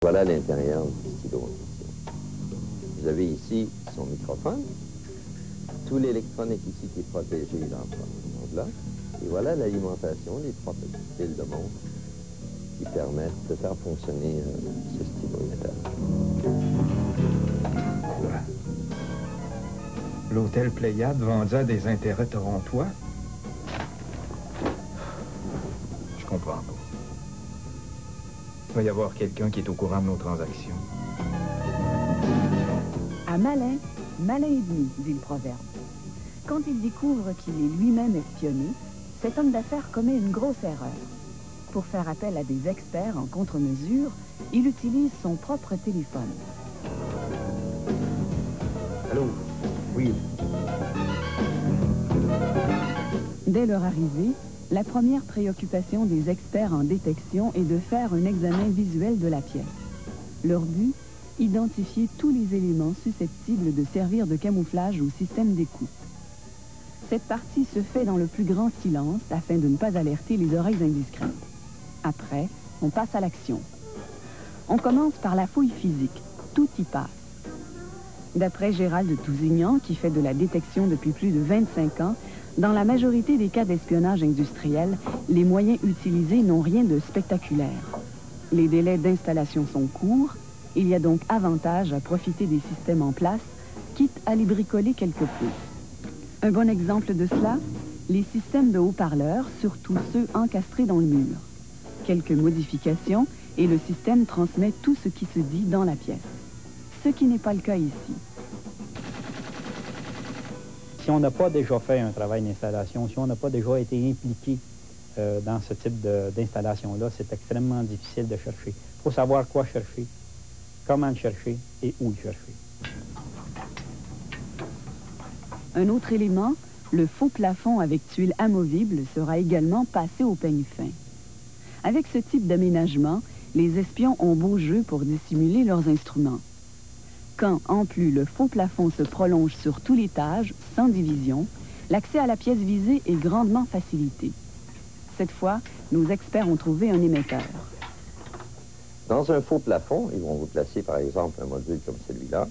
Voilà l'intérieur du stylo. Vous avez ici son microphone, tout l'électronique ici qui est protégé dans là. Et voilà l'alimentation, les 3 petites piles de montre qui permettent de faire fonctionner ce stylo. L'hôtel Pléiade vendu à des intérêts torontois? Je comprends pas. Il va y avoir quelqu'un qui est au courant de nos transactions. À malin, malin et demi, dit le proverbe. Quand il découvre qu'il est lui-même espionné, cet homme d'affaires commet une grosse erreur. Pour faire appel à des experts en contre-mesure, il utilise son propre téléphone. Allô? Oui. Dès leur arrivée, la première préoccupation des experts en détection est de faire un examen visuel de la pièce. Leur but, identifier tous les éléments susceptibles de servir de camouflage au système d'écoute. Cette partie se fait dans le plus grand silence afin de ne pas alerter les oreilles indiscrètes. Après, on passe à l'action. On commence par la fouille physique. Tout y passe. D'après Gérald Tousignan, qui fait de la détection depuis plus de 25 ans, dans la majorité des cas d'espionnage industriel, les moyens utilisés n'ont rien de spectaculaire. Les délais d'installation sont courts, il y a donc avantage à profiter des systèmes en place, quitte à les bricoler quelque peu. Un bon exemple de cela, les systèmes de haut-parleurs, surtout ceux encastrés dans le mur. Quelques modifications et le système transmet tout ce qui se dit dans la pièce. Ce qui n'est pas le cas ici. Si on n'a pas déjà fait un travail d'installation, si on n'a pas déjà été impliqué dans ce type d'installation-là, c'est extrêmement difficile de chercher. Il faut savoir quoi chercher, comment le chercher et où le chercher. Un autre élément, le faux plafond avec tuiles amovibles sera également passé au peigne fin. Avec ce type d'aménagement, les espions ont beau jeu pour dissimuler leurs instruments. Quand, en plus, le faux plafond se prolonge sur tout l'étage, sans division, l'accès à la pièce visée est grandement facilité. Cette fois, nos experts ont trouvé un émetteur. Dans un faux plafond, ils vont vous placer, par exemple, un module comme celui-là,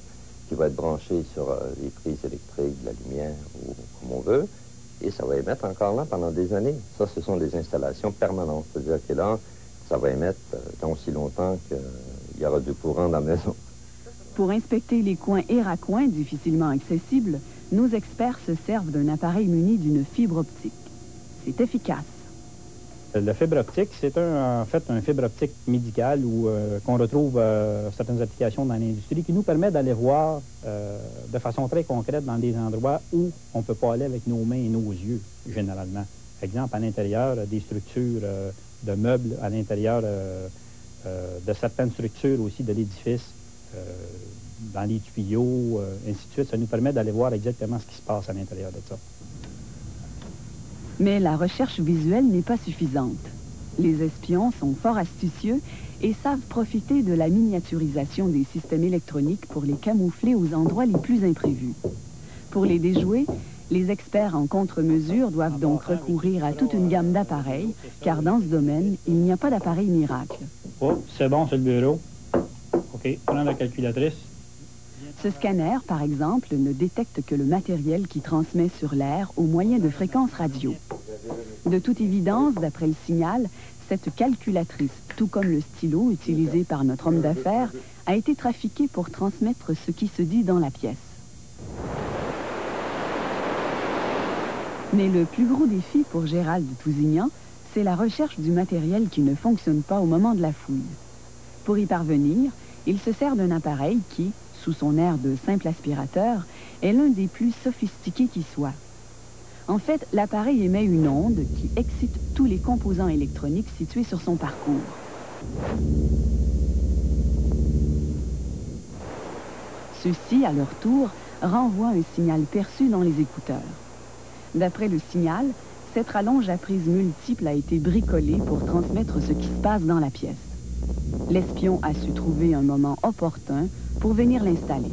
qui va être branché sur les prises électriques, de la lumière, ou comme on veut, et ça va émettre encore là pendant des années. Ça, ce sont des installations permanentes. C'est-à-dire que là, ça va émettre tant aussi longtemps qu'il y aura du courant dans la maison. Pour inspecter les coins et raccoins difficilement accessibles, nos experts se servent d'un appareil muni d'une fibre optique. C'est efficace. La fibre optique, c'est en fait un fibre optique médicale qu'on retrouve certaines applications dans l'industrie qui nous permet d'aller voir de façon très concrète dans des endroits où on ne peut pas aller avec nos mains et nos yeux, généralement. Par exemple, à l'intérieur des structures de meubles, à l'intérieur de certaines structures aussi de l'édifice, dans les tuyaux, ainsi de suite. Ça nous permet d'aller voir exactement ce qui se passe à l'intérieur de ça. Mais la recherche visuelle n'est pas suffisante. Les espions sont fort astucieux et savent profiter de la miniaturisation des systèmes électroniques pour les camoufler aux endroits les plus imprévus. Pour les déjouer, les experts en contre-mesure doivent donc recourir à toute une gamme d'appareils, car dans ce domaine, il n'y a pas d'appareil miracle. Oh, c'est bon, c'est le bureau. OK, prends la calculatrice. Ce scanner, par exemple, ne détecte que le matériel qui transmet sur l'air au moyen de fréquences radio. De toute évidence, d'après le signal, cette calculatrice, tout comme le stylo utilisé par notre homme d'affaires, a été trafiquée pour transmettre ce qui se dit dans la pièce. Mais le plus gros défi pour Gérald Tousignan, c'est la recherche du matériel qui ne fonctionne pas au moment de la fouille. Pour y parvenir, il se sert d'un appareil qui, sous son air de simple aspirateur, est l'un des plus sophistiqués qui soit. En fait, l'appareil émet une onde qui excite tous les composants électroniques situés sur son parcours. Ceux-ci, à leur tour, renvoient un signal perçu dans les écouteurs. D'après le signal, cette rallonge à prise multiple a été bricolée pour transmettre ce qui se passe dans la pièce. L'espion a su trouver un moment opportun pour venir l'installer.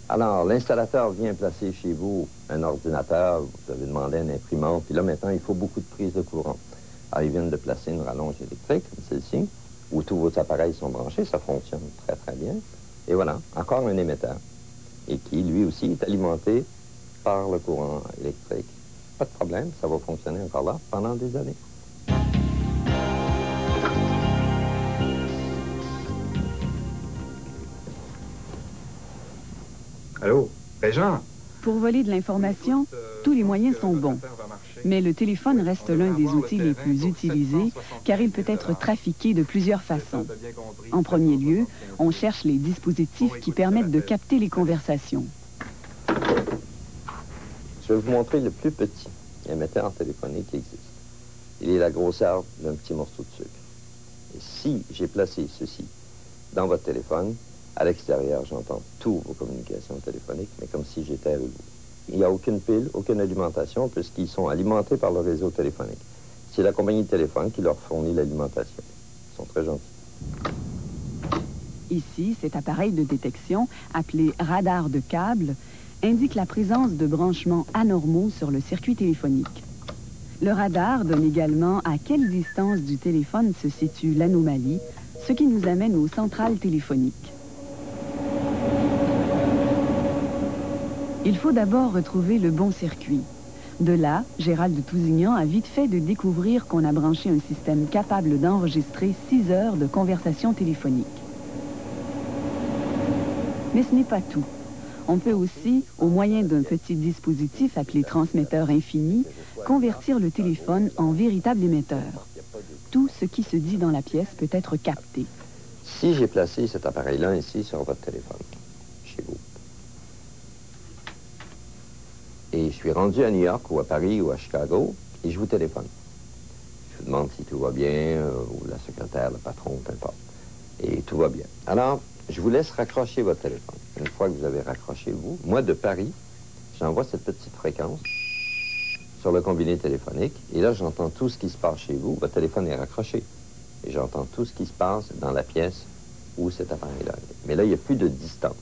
Alors, l'installateur vient placer chez vous un ordinateur, vous avez demandé une imprimante, puis là, maintenant, il faut beaucoup de prises de courant. Alors, ils viennent de placer une rallonge électrique, comme celle-ci, où tous vos appareils sont branchés, ça fonctionne très très bien. Et voilà, encore un émetteur, et qui lui aussi est alimenté par le courant électrique. Pas de problème, ça va fonctionner encore là pendant des années. Allô? Jean? Pour voler de l'information, tous les moyens sont bons. Mais le téléphone reste l'un des outils les plus utilisés car il peut être trafiqué de plusieurs façons. En premier lieu, on cherche les dispositifs qui permettent de capter les conversations. Je vais vous montrer le plus petit émetteur téléphonique qui existe. Il est la grosseur d'un petit morceau de sucre. Et si j'ai placé ceci dans votre téléphone, à l'extérieur, j'entends toutes vos communications téléphonioniques, mais comme si j'étais avec vous. Il n'y a aucune pile, aucune alimentation, puisqu'ils sont alimentés par le réseau téléphonique. C'est la compagnie de téléphone qui leur fournit l'alimentation. Ils sont très gentils. Ici, cet appareil de détection, appelé radar de câble, indique la présence de branchements anormaux sur le circuit téléphonique. Le radar donne également à quelle distance du téléphone se situe l'anomalie, ce qui nous amène aux centrales téléphoniques. Il faut d'abord retrouver le bon circuit. De là, Gérald Tousignan a vite fait de découvrir qu'on a branché un système capable d'enregistrer 6 heures de conversation téléphonique. Mais ce n'est pas tout. On peut aussi, au moyen d'un petit dispositif appelé transmetteur infini, convertir le téléphone en véritable émetteur. Tout ce qui se dit dans la pièce peut être capté. Si j'ai placé cet appareil-là ici sur votre téléphone, chez vous, et je suis rendu à New York ou à Paris ou à Chicago, et je vous téléphone. Je vous demande si tout va bien, ou la secrétaire, le patron, peu importe. Et tout va bien. Alors, je vous laisse raccrocher votre téléphone. Une fois que vous avez raccroché, vous, moi, de Paris, j'envoie cette petite fréquence sur le combiné téléphonique, et là, j'entends tout ce qui se passe chez vous. Votre téléphone est raccroché. Et j'entends tout ce qui se passe dans la pièce où cet appareil-là est. Mais là, il n'y a plus de distance.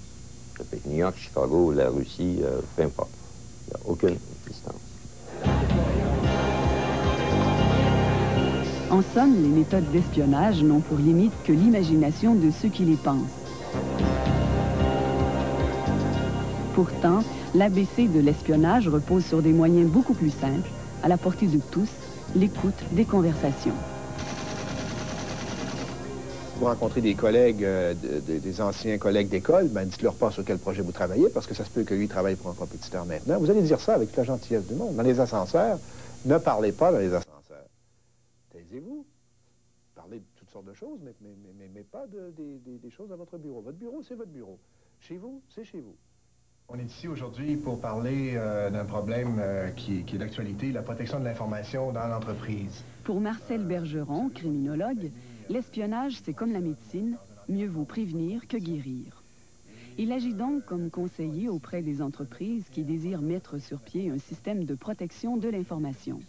Ça peut être New York, Chicago, la Russie, peu importe. Il n'y a aucune distance. En somme, les méthodes d'espionnage n'ont pour limite que l'imagination de ceux qui les pensent. Pourtant, l'ABC de l'espionnage repose sur des moyens beaucoup plus simples, à la portée de tous, l'écoute des conversations. Vous rencontrez des collègues, des anciens collègues d'école, ben dites-leur pas sur quel projet vous travaillez, parce que ça se peut que lui travaille pour un compétiteur maintenant. Vous allez dire ça avec la gentillesse du monde. Dans les ascenseurs, ne parlez pas dans les ascenseurs. Taisez-vous. Parlez de toutes sortes de choses, mais pas des choses à votre bureau. Votre bureau, c'est votre bureau. Chez vous, c'est chez vous. On est ici aujourd'hui pour parler d'un problème qui est d'actualité, la protection de l'information dans l'entreprise. Pour Marcel Bergeron, criminologue, l'espionnage, c'est comme la médecine, mieux vaut prévenir que guérir. Il agit donc comme conseiller auprès des entreprises qui désirent mettre sur pied un système de protection de l'information.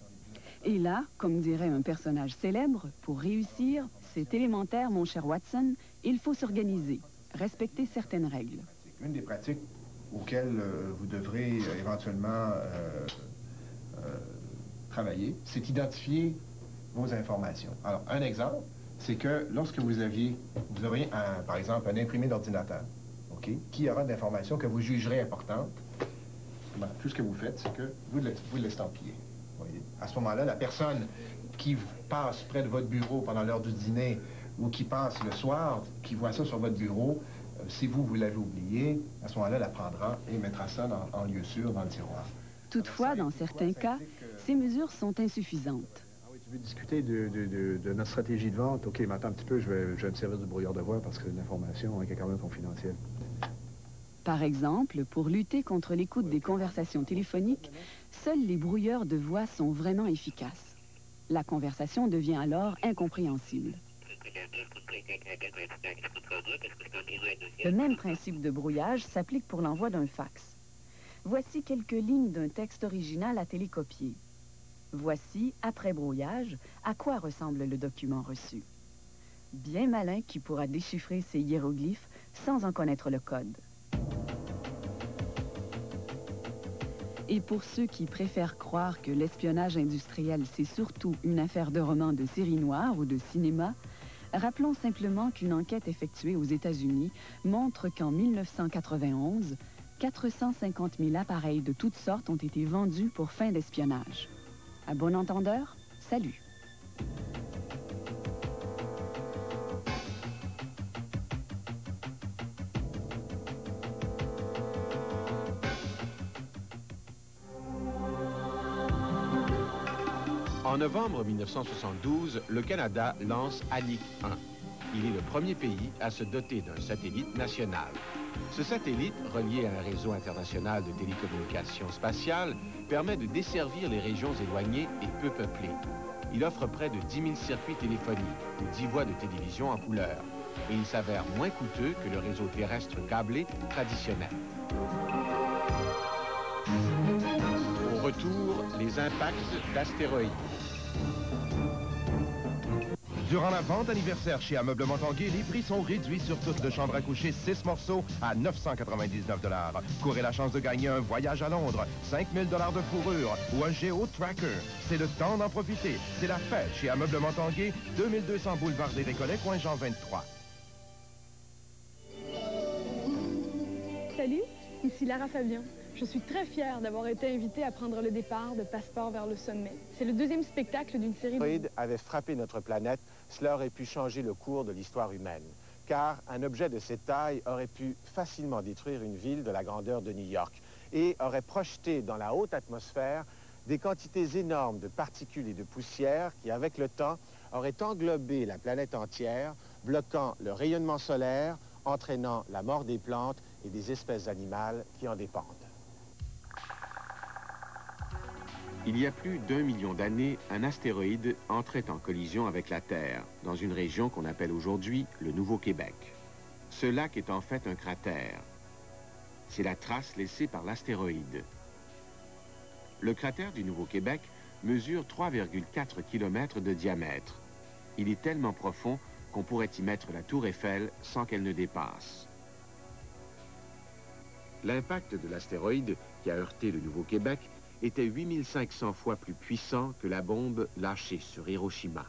Et là, comme dirait un personnage célèbre, pour réussir, c'est élémentaire, mon cher Watson, il faut s'organiser, respecter certaines règles. Une des pratiques auxquelles vous devrez éventuellement travailler, c'est identifier vos informations. Alors, un exemple, c'est que lorsque vous auriez, par exemple, un imprimé d'ordinateur, OK, qui aura de l'information que vous jugerez importante, ben, tout ce que vous faites, c'est que vous l'estampillez. Voyez. À ce moment-là, la personne qui passe près de votre bureau pendant l'heure du dîner ou qui passe le soir, qui voit ça sur votre bureau, si vous l'avez oublié, à ce moment-là, la prendra et mettra ça en lieu sûr dans le tiroir. Toutefois, dans certains cas, ces mesures sont insuffisantes. Tu veux discuter de notre stratégie de vente? OK, mais attends un petit peu, je vais me servir du brouillard de voix parce que l'information est quand même confidentielle. Par exemple, pour lutter contre l'écoute des conversations téléphoniques, seuls les brouilleurs de voix sont vraiment efficaces. La conversation devient alors incompréhensible. Le même principe de brouillage s'applique pour l'envoi d'un fax. Voici quelques lignes d'un texte original à télécopier. Voici, après brouillage, à quoi ressemble le document reçu. Bien malin qui pourra déchiffrer ces hiéroglyphes sans en connaître le code. Et pour ceux qui préfèrent croire que l'espionnage industriel, c'est surtout une affaire de roman de série noire ou de cinéma, Rappelons simplement qu'une enquête effectuée aux États-Unis montre qu'en 1991, 450 000 appareils de toutes sortes ont été vendus pour fin d'espionnage. À bon entendeur, salut! En novembre 1972, le Canada lance Anik 1. Il est le premier pays à se doter d'un satellite national. Ce satellite, relié à un réseau international de télécommunications spatiales, permet de desservir les régions éloignées et peu peuplées. Il offre près de 10 000 circuits téléphoniques ou 10 voies de télévision en couleur. Et il s'avère moins coûteux que le réseau terrestre câblé traditionnel. Au retour, les impacts d'astéroïdes. Durant la vente anniversaire chez Ameublement Tanguay, les prix sont réduits sur toute de chambre à coucher 6 morceaux à 999 $. Courez la chance de gagner un voyage à Londres, 5 000 $ de fourrure ou un Géo Tracker. C'est le temps d'en profiter. C'est la fête chez Ameublement Tanguay, 2200 boulevard des Récollets, coin Jean 23. Salut, ici Lara Fabian. Je suis très fière d'avoir été invitée à prendre le départ de Passeport vers le sommet. C'est le deuxième spectacle d'une série de... L'astéroïde avait frappé notre planète, cela aurait pu changer le cours de l'histoire humaine. Car un objet de cette taille aurait pu facilement détruire une ville de la grandeur de New York et aurait projeté dans la haute atmosphère des quantités énormes de particules et de poussière qui, avec le temps, auraient englobé la planète entière, bloquant le rayonnement solaire, entraînant la mort des plantes et des espèces animales qui en dépendent. Il y a plus d'1 million d'années, un astéroïde entrait en collision avec la Terre, dans une région qu'on appelle aujourd'hui le Nouveau-Québec. Ce lac est en fait un cratère. C'est la trace laissée par l'astéroïde. Le cratère du Nouveau-Québec mesure 3,4 km de diamètre. Il est tellement profond qu'on pourrait y mettre la tour Eiffel sans qu'elle ne dépasse. L'impact de l'astéroïde qui a heurté le Nouveau-Québec était 8500 fois plus puissant que la bombe lâchée sur Hiroshima.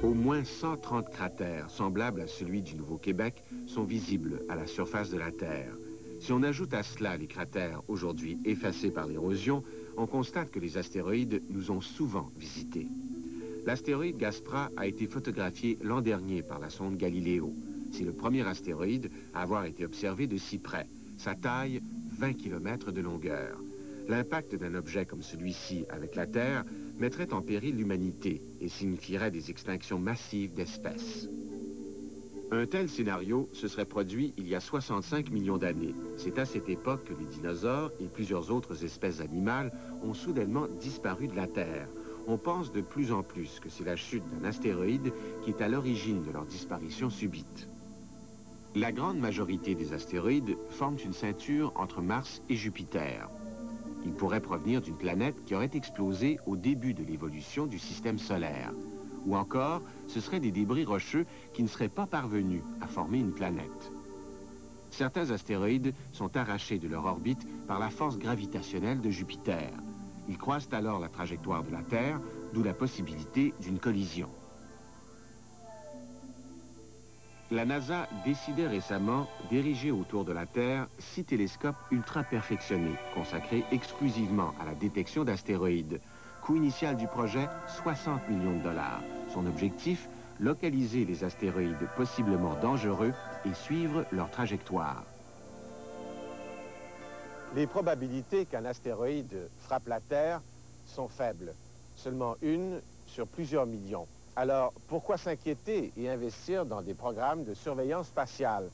Au moins 130 cratères semblables à celui du Nouveau-Québec sont visibles à la surface de la Terre. Si on ajoute à cela les cratères aujourd'hui effacés par l'érosion, on constate que les astéroïdes nous ont souvent visités. L'astéroïde Gaspra a été photographié l'an dernier par la sonde Galileo. C'est le premier astéroïde à avoir été observé de si près. Sa taille, 20 km de longueur. L'impact d'un objet comme celui-ci avec la Terre mettrait en péril l'humanité et signifierait des extinctions massives d'espèces. Un tel scénario se serait produit il y a 65 millions d'années. C'est à cette époque que les dinosaures et plusieurs autres espèces animales ont soudainement disparu de la Terre. On pense de plus en plus que c'est la chute d'un astéroïde qui est à l'origine de leur disparition subite. La grande majorité des astéroïdes forment une ceinture entre Mars et Jupiter. Ils pourraient provenir d'une planète qui aurait explosé au début de l'évolution du système solaire. Ou encore, ce seraient des débris rocheux qui ne seraient pas parvenus à former une planète. Certains astéroïdes sont arrachés de leur orbite par la force gravitationnelle de Jupiter. Ils croisent alors la trajectoire de la Terre, d'où la possibilité d'une collision. La NASA décidait récemment d'ériger autour de la Terre 6 télescopes ultra perfectionnés, consacrés exclusivement à la détection d'astéroïdes. Coût initial du projet, 60 millions de $. Son objectif, localiser les astéroïdes possiblement dangereux et suivre leur trajectoire. Les probabilités qu'un astéroïde frappe la Terre sont faibles. Seulement une sur plusieurs millions. Alors, pourquoi s'inquiéter et investir dans des programmes de surveillance spatiale?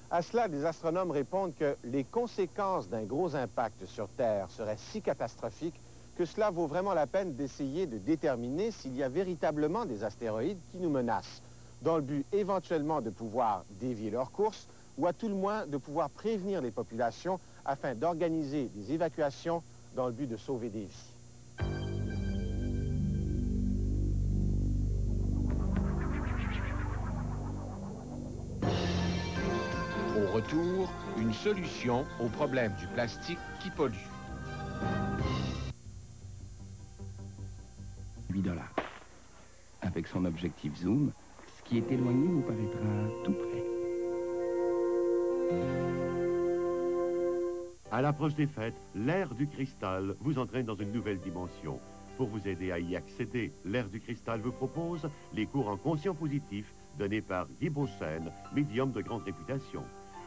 À cela, des astronomes répondent que les conséquences d'un gros impact sur Terre seraient si catastrophiques que cela vaut vraiment la peine d'essayer de déterminer s'il y a véritablement des astéroïdes qui nous menacent, dans le but éventuellement de pouvoir dévier leur course ou à tout le moins de pouvoir prévenir les populations afin d'organiser des évacuations dans le but de sauver des vies. Au retour, une solution au problème du plastique qui pollue. $. Avec son objectif zoom, ce qui est éloigné vous paraîtra tout près. À l'approche des fêtes, l'ère du cristal vous entraîne dans une nouvelle dimension. Pour vous aider à y accéder, l'ère du cristal vous propose les cours en conscient positif donnés par Guy Beauchesne, médium de grande réputation.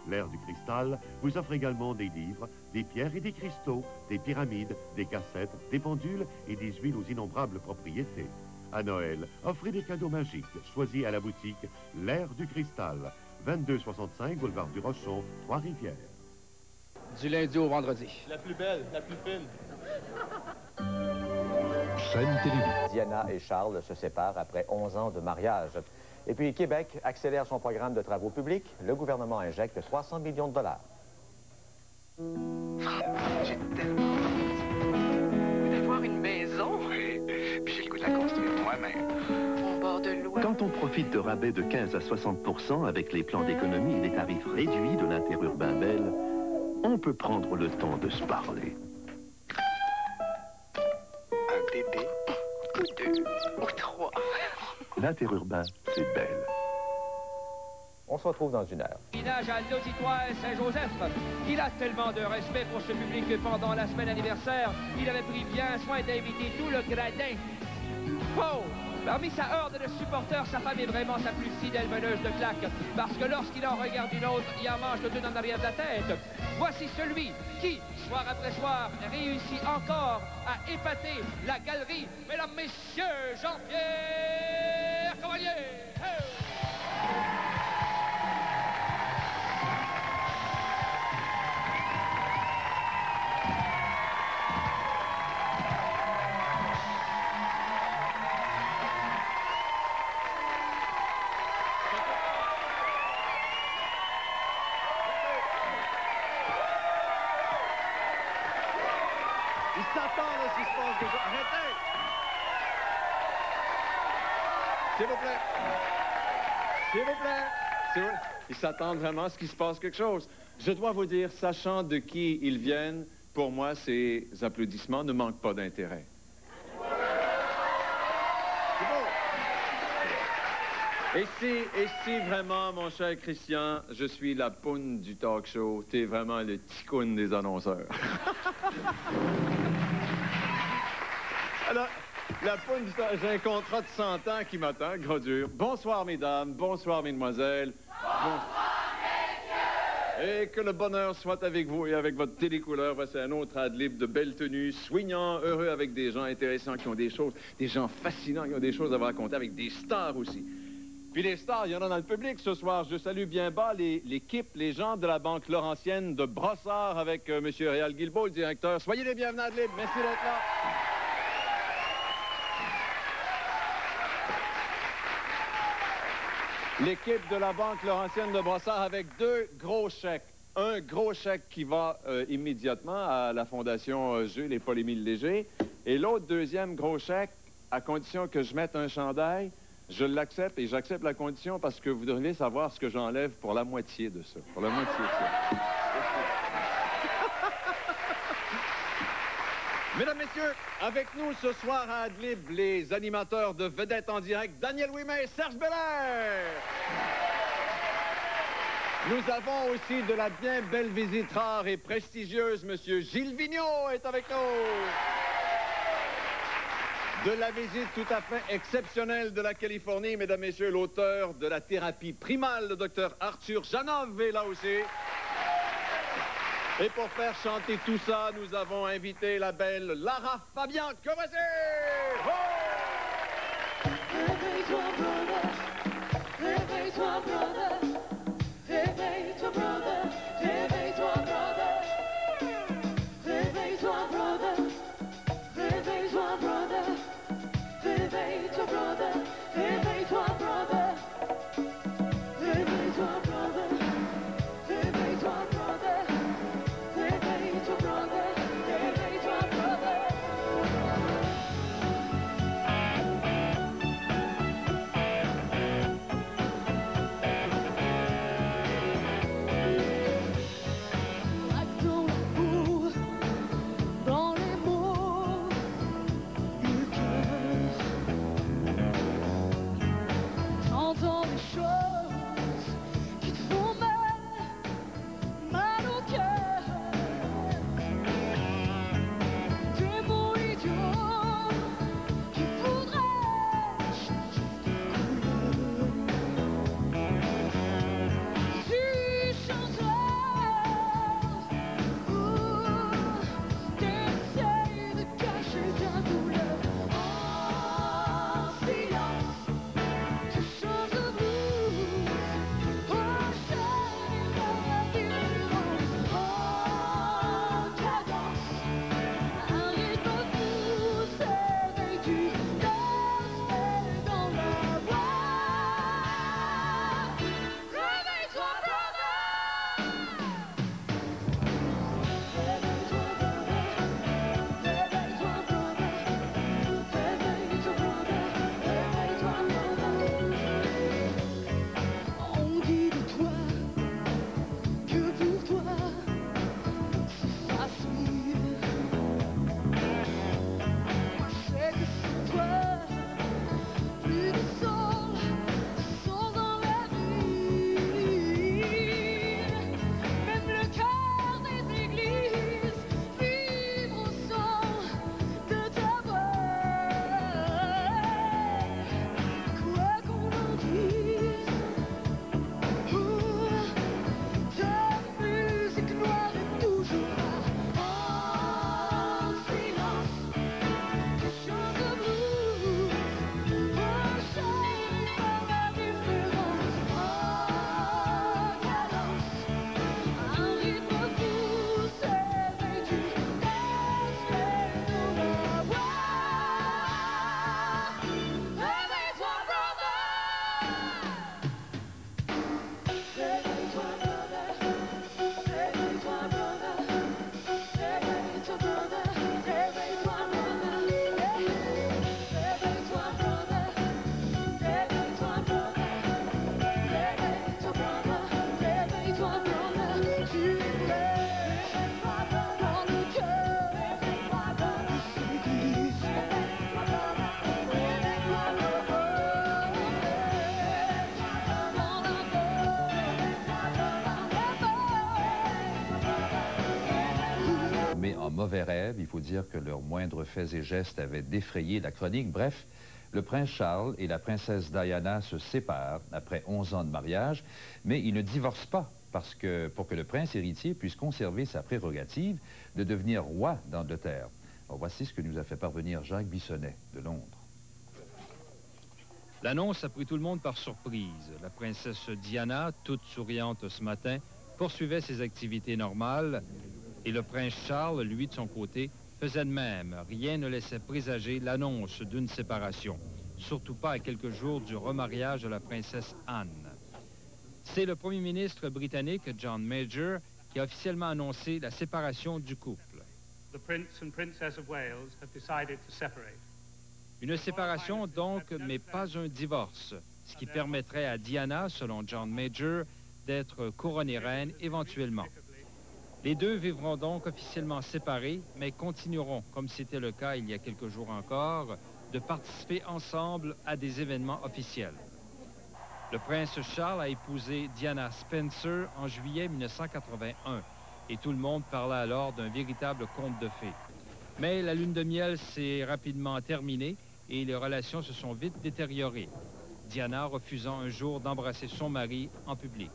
L'ère du cristal vous offre également des livres, des pierres et des cristaux, des pyramides, des cassettes, des pendules et des huiles aux innombrables propriétés. À Noël, offrez des cadeaux magiques. Choisis à la boutique l'ère du cristal, 2265 boulevard du Rochon, Trois-Rivières. Du lundi au vendredi. La plus belle, la plus fine. Chaîne télévision. Diana et Charles se séparent après 11 ans de mariage. Et puis Québec accélère son programme de travaux publics. Le gouvernement injecte 300 millions de dollars. J'ai tellement envie d'avoir une maison. Puis j'ai le goût de la construire moi-même. Au bord de l'eau. Quand on profite de rabais de 15 à 60% avec les plans d'économie et les tarifs réduits de l'interurbain Bell, on peut prendre le temps de se parler. Un bébé, ou deux, ou trois. L'interurbain, c'est Bell. On se retrouve dans une heure. Ménage à l'auditoire Saint-Joseph. Il a tellement de respect pour ce public que pendant la semaine anniversaire, il avait pris bien soin d'inviter tout le gradin. Oh! Parmi sa horde de supporters, sa femme est vraiment sa plus fidèle meneuse de claques. Parce que lorsqu'il en regarde une autre, il en mange toute une en arrière de la tête. Voici celui qui, soir après soir, réussit encore à épater la galerie. Mesdames, messieurs, Jean-Pierre Cavalier! Hey! Arrêtez! S'il vous plaît. S'il vous plaît. Ils s'attendent vraiment à ce qu'il se passe quelque chose. Je dois vous dire, sachant de qui ils viennent, pour moi, ces applaudissements ne manquent pas d'intérêt. Et si vraiment, mon cher Christian, je suis la poune du talk show, t'es vraiment le ticoun des annonceurs. Alors, la poune du talk, j'ai un contrat de 100 ans qui m'attend, gros dur. Bonsoir, mesdames, bonsoir, mesdemoiselles. Bonsoir, messieurs! Et que le bonheur soit avec vous et avec votre télécouleur. Voici un autre ad-lib de belle tenue, soignant, heureux, avec des gens intéressants qui ont des choses, des gens fascinants qui ont des choses à vous raconter, avec des stars aussi. Puis les stars, il y en a dans le public ce soir. Je salue bien bas l'équipe, les gens de la Banque Laurentienne de Brossard avec M. Réal Guilbeault, le directeur. Soyez les bienvenus à Adlib. Merci d'être là. L'équipe de la Banque Laurentienne de Brossard avec deux gros chèques. Un gros chèque qui va immédiatement à la Fondation Jules et Paul-Émile Léger. Et l'autre deuxième gros chèque, à condition que je mette un chandail. Je l'accepte et j'accepte la condition parce que vous devriez savoir ce que j'enlève pour la moitié de ça. Pour la moitié de ça. Mesdames, Messieurs, avec nous ce soir à Adlib, les animateurs de Vedettes en direct, Daniel Ouimet et Serge Belair. Nous avons aussi de la bien belle visite rare et prestigieuse. Monsieur Gilles Vigneault est avec nous. De la visite tout à fait exceptionnelle de la Californie, mesdames, messieurs, l'auteur de la thérapie primale, le docteur Arthur Janov est là aussi. Et pour faire chanter tout ça, nous avons invité la belle Lara Fabian. Que voici! Oh! Réveille-toi, brother. Réveille-toi, brother. Réveille-toi, brother. Réveille-toi, brother. Réveille-toi, brother. Réveille-toi, brother. Réveille-toi, brother. Réveille-toi, brother. Réveille-toi, brother. Réveille-toi, brother. Réveille-toi, brother. Réveille-toi, brother. mauvais rêve. Il faut dire que leurs moindres faits et gestes avaient défrayé la chronique. Bref, le prince Charles et la princesse Diana se séparent après 11 ans de mariage, mais ils ne divorcent pas parce que pour que le prince héritier puisse conserver sa prérogative de devenir roi d'Angleterre. Voici ce que nous a fait parvenir Jacques Bissonnet de Londres. L'annonce a pris tout le monde par surprise. La princesse Diana, toute souriante ce matin, poursuivait ses activités normales et le prince Charles, lui, de son côté, faisait de même. Rien ne laissait présager l'annonce d'une séparation, surtout pas à quelques jours du remariage de la princesse Anne. C'est le premier ministre britannique, John Major, qui a officiellement annoncé la séparation du couple. The Prince and Princess of Wales have decided to separate. Une séparation donc, mais pas un divorce, ce qui permettrait à Diana, selon John Major, d'être couronnée reine éventuellement. Les deux vivront donc officiellement séparés, mais continueront, comme c'était le cas il y a quelques jours encore, de participer ensemble à des événements officiels. Le prince Charles a épousé Diana Spencer en juillet 1981, et tout le monde parlait alors d'un véritable conte de fées. Mais la lune de miel s'est rapidement terminée et les relations se sont vite détériorées, Diana refusant un jour d'embrasser son mari en public.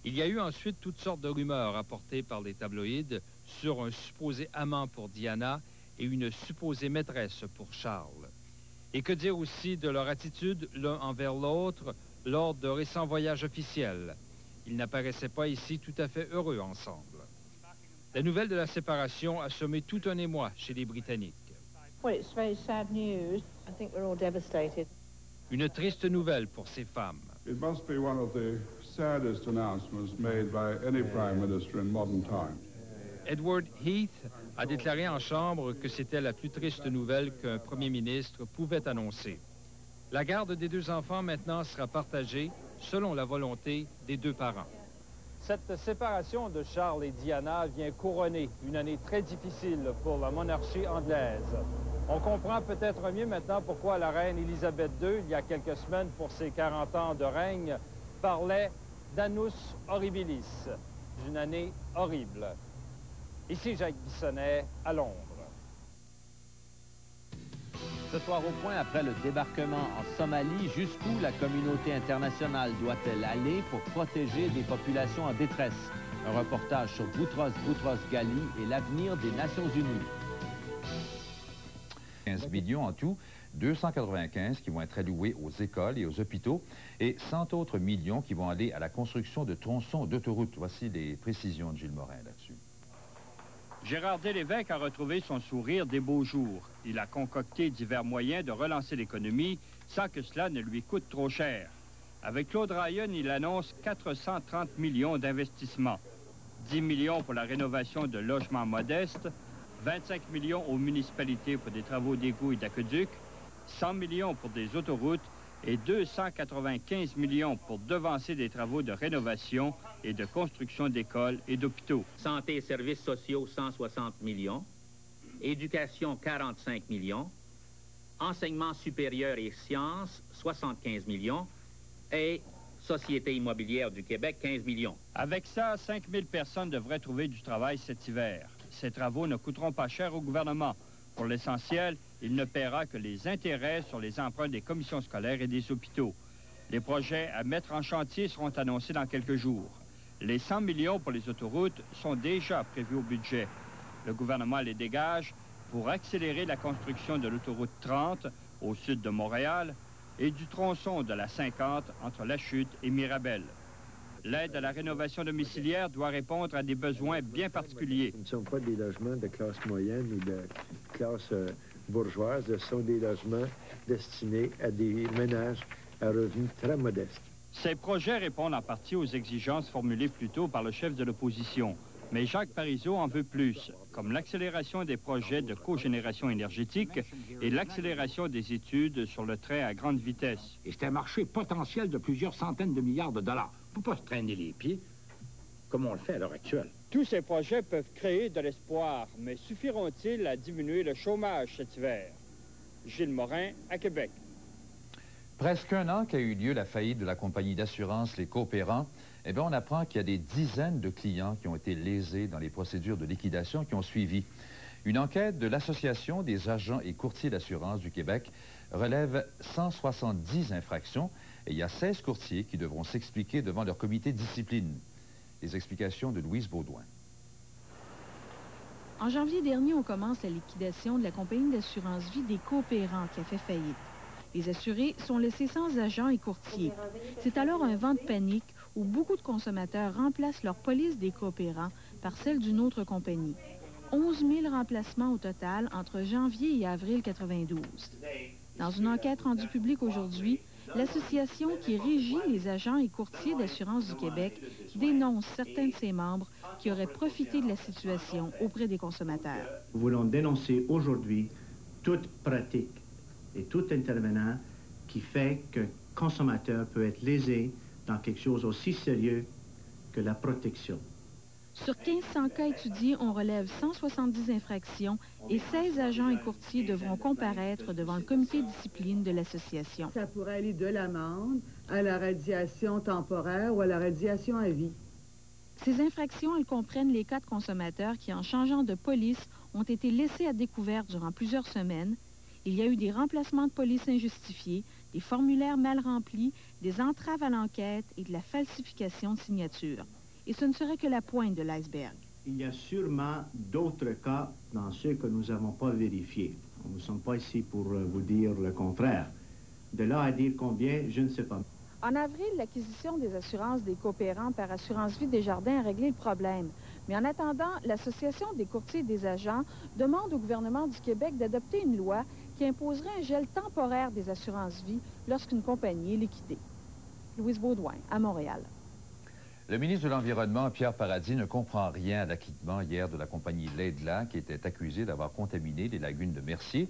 Il y a eu ensuite toutes sortes de rumeurs rapportées par les tabloïds sur un supposé amant pour Diana et une supposée maîtresse pour Charles. Et que dire aussi de leur attitude l'un envers l'autre lors de récents voyages officiels. Ils n'apparaissaient pas ici tout à fait heureux ensemble. La nouvelle de la séparation a semé tout un émoi chez les Britanniques. Well, it's very sad news. I think we're all devastated. Une triste nouvelle pour ces femmes. It must be one of the saddest announcements made by any prime minister in modern times. Edward Heath a déclaré en Chambre que c'était la plus triste nouvelle qu'un premier ministre pouvait annoncer. La garde des deux enfants maintenant sera partagée selon la volonté des deux parents. Cette séparation de Charles et Diana vient couronner une année très difficile pour la monarchie anglaise. On comprend peut-être mieux maintenant pourquoi la reine Élisabeth II, il y a quelques semaines pour ses 40 ans de règne, parlait d'annus horribilis, d'une année horrible. Ici Jacques Bissonnet, à Londres. Ce soir au point, après le débarquement en Somalie, jusqu'où la communauté internationale doit-elle aller pour protéger des populations en détresse? Un reportage sur Boutros Ghali et l'avenir des Nations Unies. 15 millions en tout, 295 qui vont être alloués aux écoles et aux hôpitaux et 100 autres millions qui vont aller à la construction de tronçons d'autoroutes. Voici les précisions de Gilles Morin là-dessus. Gérard Delévesque a retrouvé son sourire des beaux jours. Il a concocté divers moyens de relancer l'économie sans que cela ne lui coûte trop cher. Avec Claude Ryan, il annonce 430 millions d'investissements. 10 millions pour la rénovation de logements modestes, 25 millions aux municipalités pour des travaux d'égouts et d'aqueducs, 100 millions pour des autoroutes et 295 millions pour devancer des travaux de rénovation et de construction d'écoles et d'hôpitaux. Santé et services sociaux, 160 millions. Éducation, 45 millions. Enseignement supérieur et sciences, 75 millions. Et Société immobilière du Québec, 15 millions. Avec ça, 5 000 personnes devraient trouver du travail cet hiver. Ces travaux ne coûteront pas cher au gouvernement. Pour l'essentiel, il ne paiera que les intérêts sur les emprunts des commissions scolaires et des hôpitaux. Les projets à mettre en chantier seront annoncés dans quelques jours. Les 100 millions pour les autoroutes sont déjà prévus au budget. Le gouvernement les dégage pour accélérer la construction de l'autoroute 30 au sud de Montréal et du tronçon de la 50 entre La Chute et Mirabel. L'aide à la rénovation domiciliaire doit répondre à des besoins bien particuliers. Ce ne sont pas des logements de classe moyenne ou de classe bourgeoise, ce sont des logements destinés à des ménages à revenus très modestes. Ces projets répondent en partie aux exigences formulées plus tôt par le chef de l'opposition. Mais Jacques Parizeau en veut plus, comme l'accélération des projets de cogénération énergétique et l'accélération des études sur le train à grande vitesse. Et c'est un marché potentiel de plusieurs centaines de milliards de dollars. On ne peut pas se traîner les pieds comme on le fait à l'heure actuelle. Tous ces projets peuvent créer de l'espoir, mais suffiront-ils à diminuer le chômage cet hiver? Gilles Morin, à Québec. Presque un an qu'a eu lieu la faillite de la compagnie d'assurance Les Coopérants, eh bien, on apprend qu'il y a des dizaines de clients qui ont été lésés dans les procédures de liquidation qui ont suivi. Une enquête de l'Association des agents et courtiers d'assurance du Québec relève 170 infractions et il y a 16 courtiers qui devront s'expliquer devant leur comité de discipline. Les explications de Louise Baudouin. En janvier dernier, on commence la liquidation de la compagnie d'assurance vie des Coopérants qui a fait faillite. Les assurés sont laissés sans agents et courtiers. C'est alors un vent de panique où beaucoup de consommateurs remplacent leur police des Coopérants par celle d'une autre compagnie. 11 000 remplacements au total entre janvier et avril 92. Dans une enquête rendue publique aujourd'hui, l'association qui régit les agents et courtiers d'assurance du Québec dénonce certains de ses membres qui auraient profité de la situation auprès des consommateurs. Nous voulons dénoncer aujourd'hui toute pratique et tout intervenant qui fait qu'un consommateur peut être lésé dans quelque chose aussi sérieux que la protection. Sur 1500 cas étudiés, on relève 170 infractions et 16 agents et courtiers devront comparaître devant le comité de discipline de l'association. Ça pourrait aller de l'amende à la radiation temporaire ou à la radiation à vie. Ces infractions, elles comprennent les cas de consommateurs qui, en changeant de police, ont été laissés à découvert durant plusieurs semaines. Il y a eu des remplacements de police injustifiés, des formulaires mal remplis, des entraves à l'enquête et de la falsification de signatures. Et ce ne serait que la pointe de l'iceberg. Il y a sûrement d'autres cas dans ceux que nous n'avons pas vérifiés. Nous ne sommes pas ici pour vous dire le contraire. De là à dire combien, je ne sais pas. En avril, l'acquisition des assurances des Coopérants par Assurance Vie Desjardins a réglé le problème. Mais en attendant, l'Association des courtiers et des agents demande au gouvernement du Québec d'adopter une loi qui imposerait un gel temporaire des assurances vie lorsqu'une compagnie est liquidée. Louise Baudouin, à Montréal. Le ministre de l'Environnement, Pierre Paradis, ne comprend rien à l'acquittement hier de la compagnie Laidlaw qui était accusée d'avoir contaminé les lagunes de Mercier.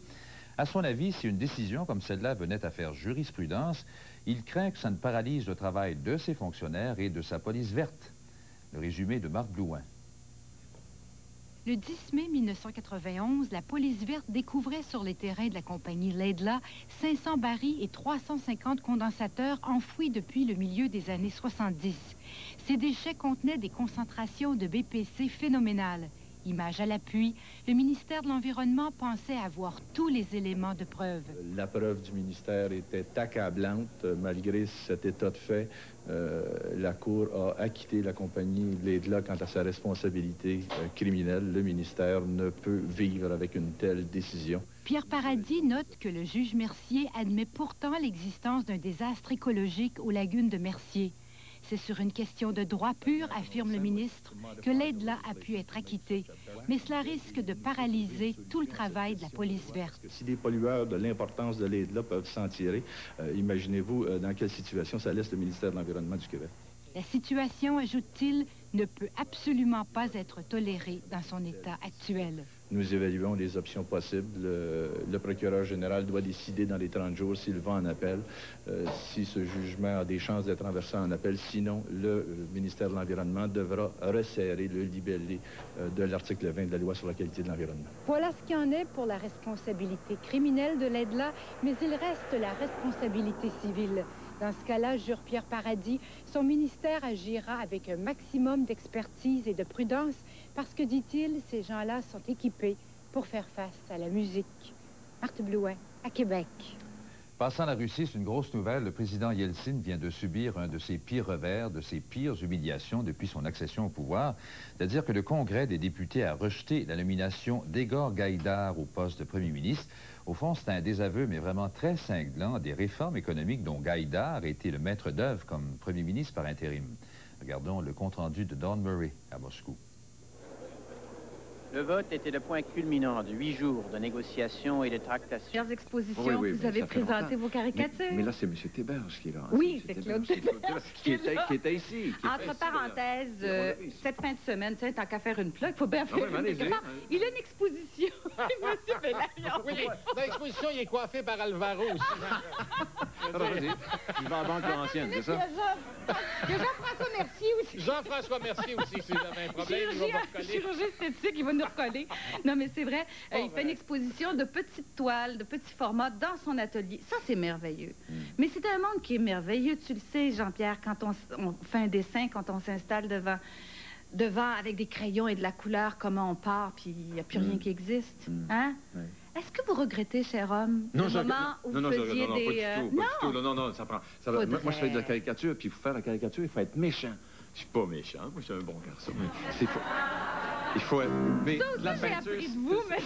À son avis, si une décision comme celle-là venait à faire jurisprudence, il craint que ça ne paralyse le travail de ses fonctionnaires et de sa police verte. Le résumé de Marc Blouin. Le 10 mai 1991, la police verte découvrait sur les terrains de la compagnie Laidlaw 500 barils et 350 condensateurs enfouis depuis le milieu des années 70. Ces déchets contenaient des concentrations de BPC phénoménales. Image à l'appui, le ministère de l'Environnement pensait avoir tous les éléments de preuve. La preuve du ministère était accablante. Malgré cet état de fait, la Cour a acquitté la compagnie Laidlaw quant à sa responsabilité criminelle. Le ministère ne peut vivre avec une telle décision. Pierre Paradis note que le juge Mercier admet pourtant l'existence d'un désastre écologique aux lagunes de Mercier. C'est sur une question de droit pur, affirme le ministre, que Laidlaw a pu être acquitté. Mais cela risque de paralyser tout le travail de la police verte. Si des pollueurs de l'importance de Laidlaw peuvent s'en tirer, imaginez-vous dans quelle situation ça laisse le ministère de l'Environnement du Québec. La situation, ajoute-t-il, ne peut absolument pas être tolérée dans son état actuel. Nous évaluons les options possibles. Le procureur général doit décider dans les 30 jours s'il va en appel, si ce jugement a des chances d'être renversé en appel. Sinon, le ministère de l'Environnement devra resserrer le libellé de l'article 20 de la Loi sur la qualité de l'environnement. Voilà ce qu'il en est pour la responsabilité criminelle de Laidlaw, mais il reste la responsabilité civile. Dans ce cas-là, jure Pierre Paradis, son ministère agira avec un maximum d'expertise et de prudence parce que, dit-il, ces gens-là sont équipés pour faire face à la musique. Marthe Blouin, à Québec. Passant la Russie, c'est une grosse nouvelle. Le président Yeltsin vient de subir un de ses pires revers, de ses pires humiliations depuis son accession au pouvoir. C'est-à-dire que le Congrès des députés a rejeté la nomination d'Egor Gaïdar au poste de premier ministre. Au fond, c'est un désaveu, mais vraiment très cinglant, des réformes économiques dont Gaïdar a été le maître d'œuvre comme premier ministre par intérim. Regardons le compte-rendu de Don Murray à Moscou. Le vote était le point culminant de 8 jours de négociations et de tractations. Plusieurs expositions, vous avez présenté vos caricatures. Mais là, c'est M. Théberge qui est là. Oui, c'est Claude qui était ici. Entre parenthèses, cette fin de semaine, tant qu'à faire une plug, il faut bien faire une. Il a une exposition Monsieur Bellarion, Oui, dans l'exposition, il est coiffé par Alvaro aussi. Alors, vas-y. Il va en banque ancienne, c'est ça? Il y a Jean-François Mercier aussi. Jean-François Mercier aussi, si vous avez un problème, il va vous recoller. Chirurgien esthétique, il va nous recoller. Non, mais c'est vrai, il fait une exposition de petites toiles, de petits formats dans son atelier. Ça, c'est merveilleux. Mais c'est un monde qui est merveilleux, tu le sais, Jean-Pierre, quand on fait un dessin, quand on s'installe devant avec des crayons et de la couleur, comment on part, puis il n'y a plus rien qui existe. Hein? Oui. Est-ce que vous regrettez, cher homme, le moment où vous faisiez des... Non, ça prend... Moi, je fais de la caricature, puis pour faire la caricature, il faut être méchant. Je suis pas méchant, moi, je suis un bon garçon. Mais c'est faux. Il faut être... Mais la peinture... J'ai appris de vous, mais...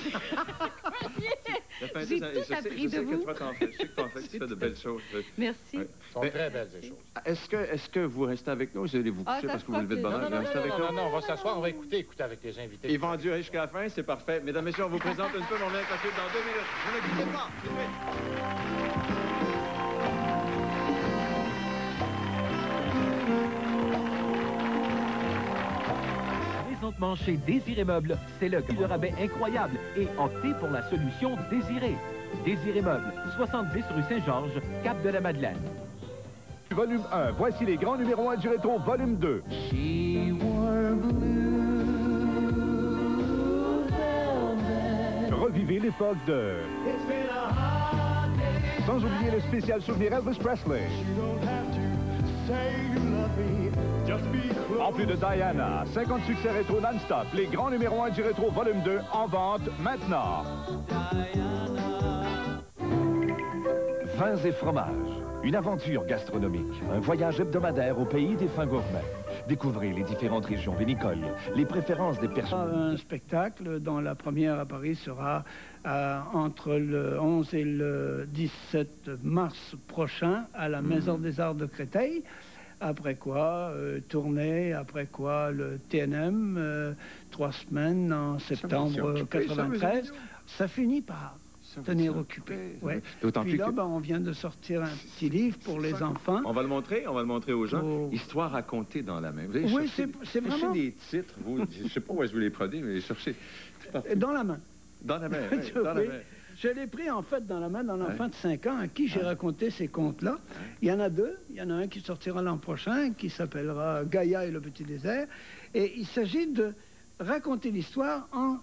J'ai tout appris de vous. Je sais que tu en fais, tu fais de belles choses. Merci. Ce sont très belles, ces choses. Est-ce que vous restez avec nous? Vous allez vous coucher parce que vous levez de bonheur? Non, on va s'asseoir, on va écouter avec les invités. Ils vont durer jusqu'à la fin, c'est parfait. Mesdames, Messieurs, on vous présente une film, on vient de passer dans 2 minutes. Ne quittez pas, Présentement chez Désiré Meubles, c'est le rabais incroyable et optez pour la solution désirée. Désiré Meubles, 70 rue Saint-Georges, Cap de la Madeleine. Volume 1, voici les grands numéros 1 du rétro, volume 2. Revivez l'époque de... Sans oublier le spécial souvenir Elvis Presley. En plus de Diana, 50 succès rétro non-stop, les grands numéros 1 du rétro volume 2 en vente maintenant. Vins et fromages, une aventure gastronomique, un voyage hebdomadaire au pays des fins gourmets. Découvrez les différentes régions vinicoles, les préférences des personnes. Un spectacle dont la première à Paris sera entre le 11 et le 17 mars prochain à la Maison des Arts de Créteil. Après quoi, tournée, après quoi, le TNM, 3 semaines en septembre 93. Ça finit par tenir occupé. Ouais. Puis là, on vient de sortir un petit livre pour les enfants. On va le montrer aux gens. Histoire racontée dans la main. Vous allez c'est vraiment... des titres, vous, je ne sais pas où est-ce que vous les prenez, mais cherchez. Dans la main. Dans la main, oui, dans la main. Je l'ai pris en fait dans la main d'un enfant de 5 ans à qui j'ai raconté ces contes-là. Il y en a 2. Il y en a un qui sortira l'an prochain, qui s'appellera Gaïa et le Petit Désert. Et il s'agit de raconter l'histoire en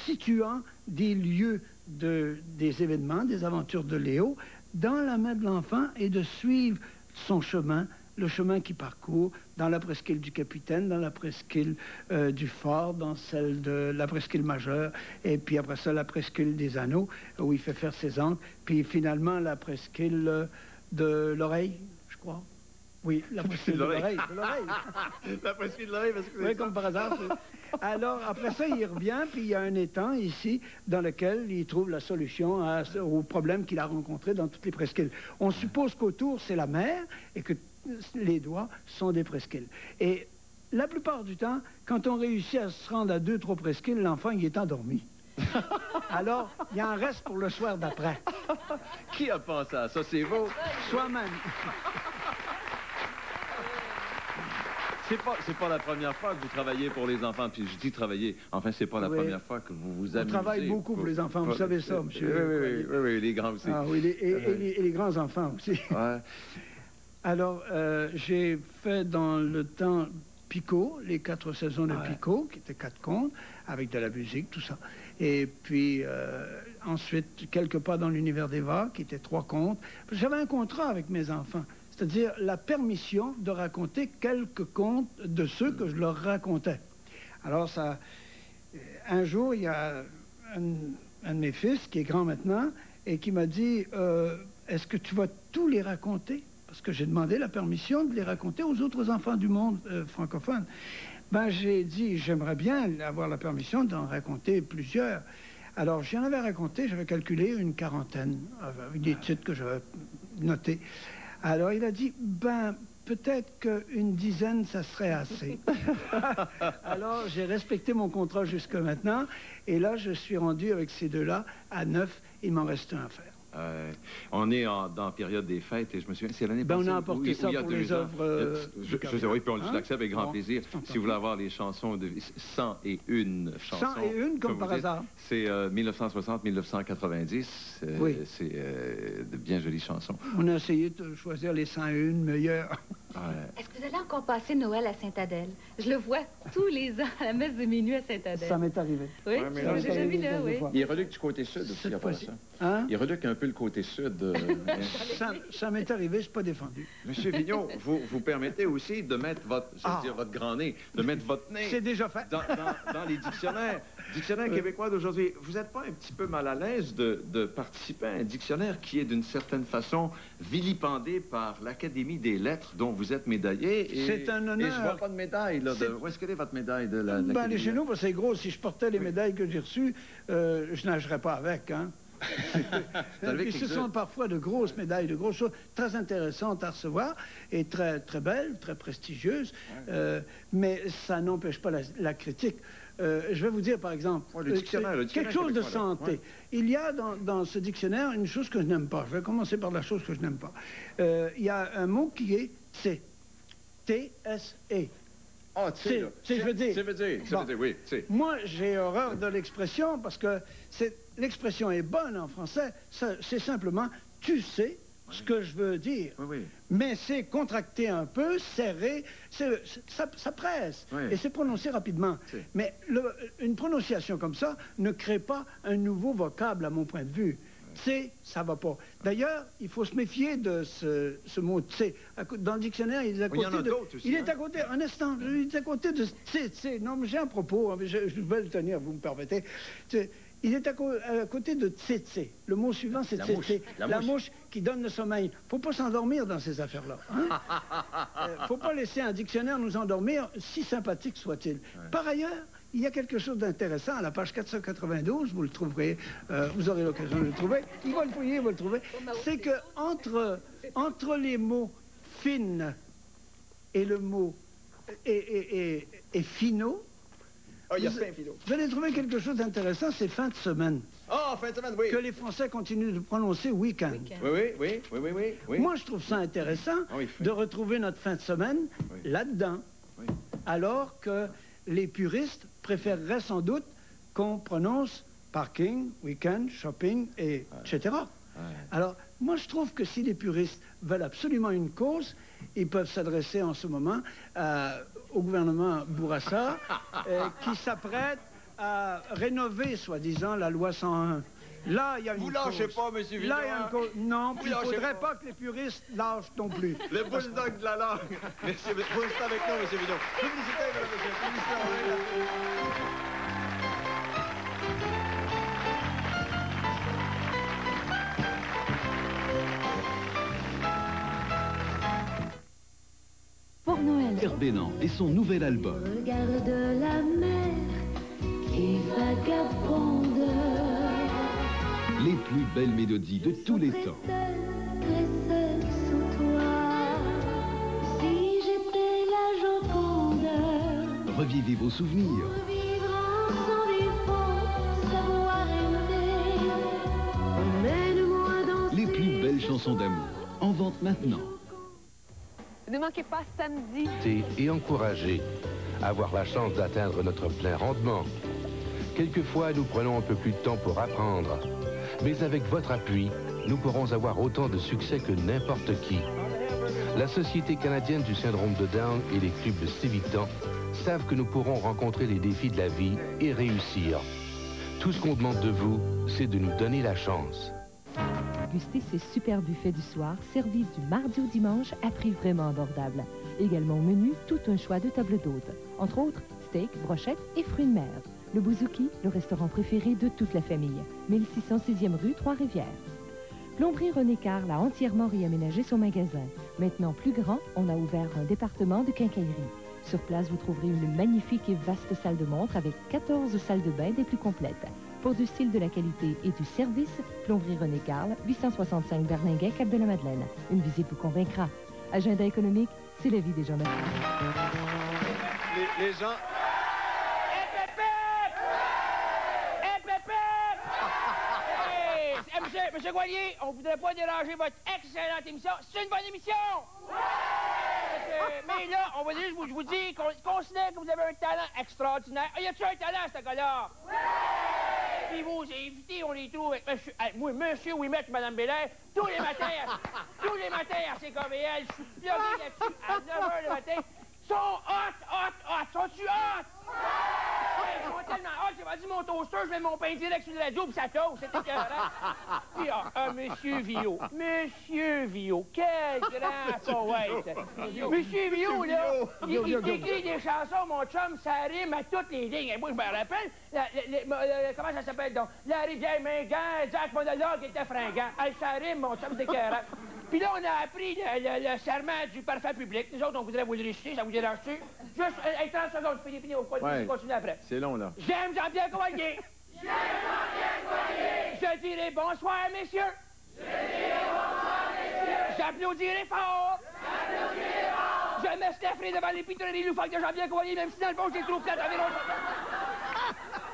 situant des lieux des événements, des aventures de Léo, dans la main de l'enfant et de suivre son chemin, le chemin qu'il parcourt dans la presqu'île du Capitaine, dans la presqu'île du Fort, dans celle de la presqu'île majeure, et puis après ça, la presqu'île des Anneaux, où il fait faire ses ancres, puis finalement la presqu'île de l'Oreille, je crois. Oui, la presqu'île de l'Oreille. La presqu'île de l'Oreille, parce que oui, comme par hasard. Alors, après ça, il revient, puis il y a un étang ici dans lequel il trouve la solution au problème qu'il a rencontré dans toutes les presqu'îles. On suppose qu'autour, c'est la mer et que les doigts sont des presqu'îles. Et la plupart du temps, quand on réussit à se rendre à 2-3 presqu'îles, l'enfant, il est endormi. Alors, il y en reste pour le soir d'après. Qui a pensé à ça? C'est vous? Soi-même. C'est pas la première fois que vous travaillez pour les enfants, puis je dis travailler, enfin, c'est pas la première fois que vous vous amusez. On travaille beaucoup pour les enfants, vous savez ça, monsieur. Oui, les grands aussi. Ah oui, et les grands-enfants aussi. Ouais. Alors, j'ai fait dans le temps Picot, les 4 saisons de Picot, qui étaient 4 contes, avec de la musique, tout ça. Et puis, ensuite, Quelque part dans l'univers d'Eva, qui étaient 3 contes. J'avais un contrat avec mes enfants. C'est-à-dire la permission de raconter quelques contes de ceux que je leur racontais. Alors, un jour, il y a un de mes fils, qui est grand maintenant, et qui m'a dit, est-ce que tu vas tous les raconter? Parce que j'ai demandé la permission de les raconter aux autres enfants du monde francophone. Ben, j'ai dit, j'aimerais bien avoir la permission d'en raconter plusieurs. Alors, j'en avais raconté, j'avais calculé une 40aine, avec des titres que j'avais notés. Alors, il a dit, ben, peut-être qu'une 10aine, ça serait assez. Alors, j'ai respecté mon contrat jusque maintenant, et là, je suis rendu avec ces 2-là à 9, il m'en reste un à faire. On est dans la période des fêtes et je me souviens, c'est l'année Ben, passée. on a apporté ça pour les œuvres. Oui, puis on l'accepte avec grand plaisir. Si vous voulez avoir les chansons de 101 chansons. 101 comme par hasard. C'est 1960-1990. C'est de bien jolies chansons. On a essayé de choisir les 101 meilleures. Est-ce que vous allez encore passer Noël à Sainte-Adèle? Je le vois tous les ans à la messe de minuit à Sainte-Adèle. Ça m'est arrivé. Oui, j'ai déjà vu là, oui. Il reluque du côté sud aussi, après ça. Hein? Il reluque un peu le côté sud. Ça m'est arrivé, c'est pas défendu. Monsieur Vigneault, vous permettez aussi de mettre votre, votre grand nez, de mettre votre nez... C'est déjà fait. Dans les dictionnaires. Dictionnaire québécois d'aujourd'hui. Vous n'êtes pas un petit peu mal à l'aise de participer à un dictionnaire qui est d'une certaine façon vilipendé par l'Académie des lettres dont vous êtes médaillé? C'est un honneur. Et je vois pas de médaille. Là, où est-ce qu'elle est votre médaille de la elle est chez nous, parce que c'est gros. Si je portais les médailles que j'ai reçues, je nagerais pas avec, hein. Et ce sont parfois de grosses médailles, de grosses choses très intéressantes à recevoir et très, très belles, très prestigieuses, mais ça n'empêche pas la critique. Je vais vous dire, par exemple, le dictionnaire quelque chose de santé. Ouais. Il y a dans ce dictionnaire une chose que je n'aime pas. Je vais commencer par la chose que je n'aime pas. Il y a un mot qui est « T ». T-S-E. Ah, tu sais, je veux dire. Ça veut dire, oui. Moi, j'ai horreur de l'expression parce que l'expression est bonne en français. C'est simplement « tu sais ». Ce que je veux dire. Mais c'est contracté un peu, serré, ça presse. Et c'est prononcé rapidement. Mais une prononciation comme ça ne crée pas un nouveau vocable à mon point de vue. C'est, ça va pas. D'ailleurs, il faut se méfier de ce mot « tse ». Dans le dictionnaire, il est à côté il y en a d'autres aussi. Il est à côté, un instant, il est à côté de « tse ». Non, mais j'ai un propos, hein, je vais le tenir, vous me permettez. Il est à côté de tsetse. Le mot suivant, c'est tsetse. La mouche qui donne le sommeil. Faut pas s'endormir dans ces affaires-là. Hein? Faut pas laisser un dictionnaire nous endormir, si sympathique soit-il. Par ailleurs, il y a quelque chose d'intéressant à la page 492, vous le trouverez, vous aurez l'occasion de le trouver. Il va le fouiller, il va le trouver. C'est que entre les mots fine et le mot et finaux, vous allez trouver quelque chose d'intéressant, c'est fin de semaine. Ah, fin de semaine, oui. Que les Français continuent de prononcer week-end. Oui. Moi, je trouve ça intéressant de retrouver notre fin de semaine là-dedans. Alors que les puristes préféreraient sans doute qu'on prononce parking, week-end, shopping, etc. Alors, moi, je trouve que si les puristes veulent absolument une cause, ils peuvent s'adresser en ce moment au gouvernement Bourassa, qui s'apprête à rénover, soi-disant, la loi 101. Là, il y a une cause. Vous lâchez pas, M. Vigneault. Là, il y a une cause. Non, il ne faudrait pas que les puristes lâchent non plus. Le bulldog de la langue. Merci. Vous restez avec nous, M. Vigneault. Publicité, mesdames et messieurs. Pour Noël. Pierre Bénan et son nouvel album. Regarde la mer qui vagabonde. Les plus belles mélodies de tous les temps. Tressel sous toi. Si j'étais la Joconde. Revivez vos souvenirs. Vivre ensemble, il faut savoir aimer. Emmène-moi dans Les plus belles chansons d'amour. En vente maintenant. Ne manquez pas samedi. Et encourager à avoir la chance d'atteindre notre plein rendement. Quelquefois, nous prenons un peu plus de temps pour apprendre. Mais avec votre appui, nous pourrons avoir autant de succès que n'importe qui. La Société canadienne du syndrome de Down et les clubs de Civitan savent que nous pourrons rencontrer les défis de la vie et réussir. Tout ce qu'on demande de vous, c'est de nous donner la chance. Gustez ces super buffets du soir, servis du mardi au dimanche à prix vraiment abordable. Également au menu, tout un choix de tables d'hôtes. Entre autres, steak, brochettes et fruits de mer. Le Bouzouki, le restaurant préféré de toute la famille. 1606e rue, Trois-Rivières. Plomberie René Carle a entièrement réaménagé son magasin. Maintenant plus grand, on a ouvert un département de quincaillerie. Sur place, vous trouverez une magnifique et vaste salle de montre avec 14 salles de bain des plus complètes. Pour du style, de la qualité et du service, Plomberie René Carle, 865 Berlinguet, Cap-de-la-Madeleine. Une visite vous convaincra. Agenda économique, c'est la vie des gens d'affaires. Les gens... Hey, MC M. Goyer, on voudrait pas déranger votre excellente émission. C'est une bonne émission! Mais là, on va dire, je vous dis, qu'on considère que vous avez un talent extraordinaire. Y a-tu un talent, ce gars-là? Puis vous invitez, on les trouve avec monsieur Ouimet, Mme Bélair, tous les matins à CKVL. Je suis plugué là-dessus à 9h le matin. Ils sont hot! Sont-tu hot? Ils sont tellement hot, j'ai pas dit mon toaster, je mets mon pain direct sur le radio, puis ça toast, c'était écœurant. Puis, Monsieur Viau, quel grand poète. Monsieur Viau, là, il écrit des chansons, mon chum, ça rime à toutes les lignes. Et moi, je me rappelle, comment ça s'appelle donc? La rivière Mingant, Jack Monologue était fringant. Ça rime, mon chum, c'est écœurant. Puis là, on a appris le serment du parfait public. Nous autres, on voudrait vous le réciter, ça vous dérange-tu? Juste, 30 secondes, fini, on continue après. C'est long, là. J'aime Jean-Pierre Coallier. Je dirai bonsoir, messieurs. J'applaudirai fort. Je me snifferai devant les pitreries loufoques de Jean-Pierre Coallier, même si dans le fond, j'ai trop plate environ.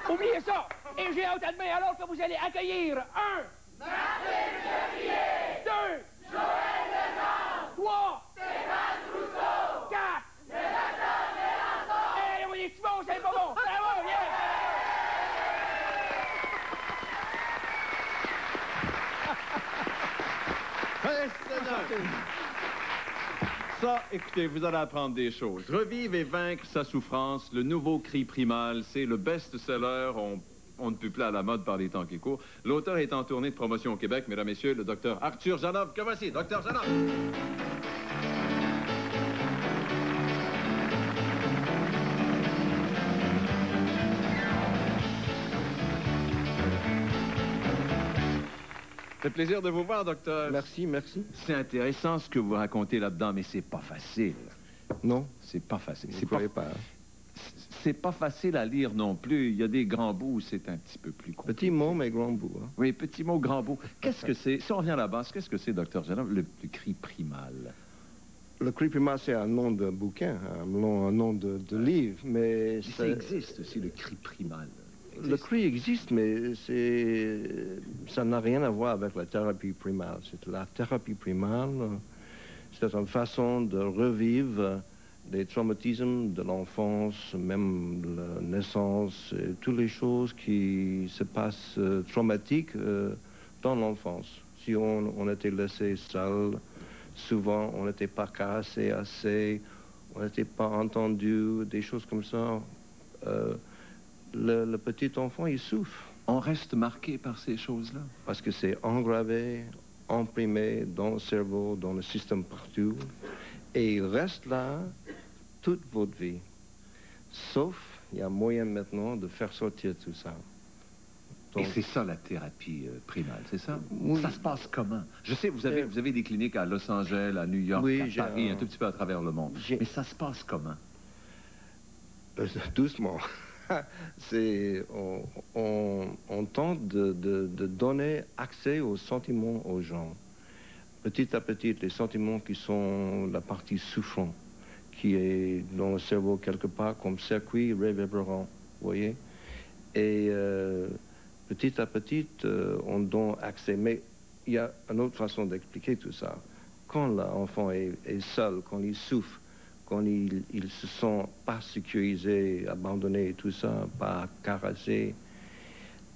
Oubliez ça. Et j'ai hâte à demain alors que vous allez accueillir Martine Chevrier. 2. Joël Legendre. 3. Stéphane Trousseau. 4. Jonathan Mélenchon. Hey, on est petits bons, c'est pas bon. Bravo, yeah! Ça, écoutez, vous allez apprendre des choses. Revivre et vaincre sa souffrance, le nouveau cri primal, c'est le best-seller. On ne peut plus à la mode par les temps qui courent. L'auteur est en tournée de promotion au Québec, mesdames, messieurs, le docteur Arthur Janov. Que voici, docteur Janov. Ça fait plaisir de vous voir, docteur. Merci. C'est intéressant ce que vous racontez là-dedans, mais c'est pas facile. Non. C'est pas facile. Vous ne croyez pas. C'est pas facile à lire non plus. Il y a des grands bouts, c'est un petit peu plus compliqué. Petit mot, mais grand bout. Hein? Oui, petit mot, grand bout. Qu'est-ce que c'est? Si on revient à la base, qu'est-ce que c'est, docteur Janov, le cri primal? Le cri primal, c'est un nom de bouquin, un nom de livre, mais... Ça existe aussi, le cri primal. Le cri existe, mais ça n'a rien à voir avec la thérapie primale. La thérapie primale, c'est une façon de revivre les traumatismes de l'enfance, même la naissance, et toutes les choses qui se passent traumatiques dans l'enfance. Si on était laissé seul, souvent on n'était pas caressé assez, on n'était pas entendu, des choses comme ça. Le petit enfant, il souffre. On reste marqué par ces choses-là? Parce que c'est engravé, imprimé dans le cerveau, dans le système partout. Et il reste là toute votre vie. Sauf, il y a moyen maintenant de faire sortir tout ça. Donc, et c'est ça la thérapie primale, c'est ça? Oui. Ça se passe comment? Je sais, vous avez des cliniques à Los Angeles, à New York, à Paris, un tout petit peu à travers le monde. Mais ça se passe comment? Doucement. On tente de donner accès aux sentiments aux gens. Petit à petit, les sentiments qui sont la partie souffrante, qui est dans le cerveau quelque part comme circuit réverbérant, vous voyez? Et petit à petit, on donne accès. Mais il y a une autre façon d'expliquer tout ça. Quand l'enfant est seul, quand il souffre, quand il se sent pas sécurisé, abandonné et tout ça, pas caressé,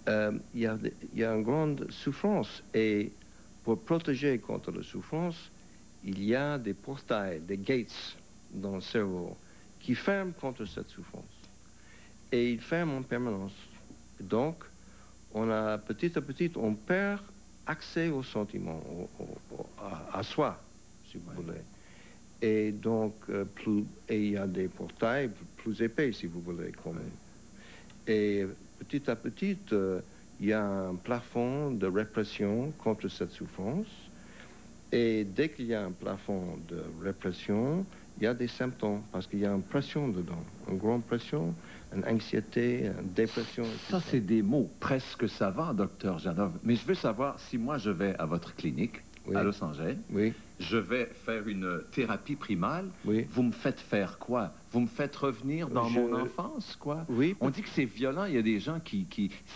il y a une grande souffrance. Et pour protéger contre la souffrance, il y a des portails, des gates dans le cerveau qui ferment contre cette souffrance. Et ils ferment en permanence. Donc, on a petit à petit, on perd accès aux sentiments, à soi, si vous voulez. Et donc, il y a des portails plus épais, si vous voulez. Et petit à petit, il y a un plafond de répression contre cette souffrance. Et dès qu'il y a un plafond de répression, il y a des symptômes, parce qu'il y a une pression dedans. Une grande pression, une anxiété, une dépression. Ça, c'est des mots presque savants, docteur Janov. Mais je veux savoir, si moi je vais à votre clinique, à Los Angeles. Oui. Je vais faire une thérapie primale. Oui. Vous me faites faire quoi? Vous me faites revenir dans mon enfance, quoi? Oui. On dit que c'est violent. Il y a des gens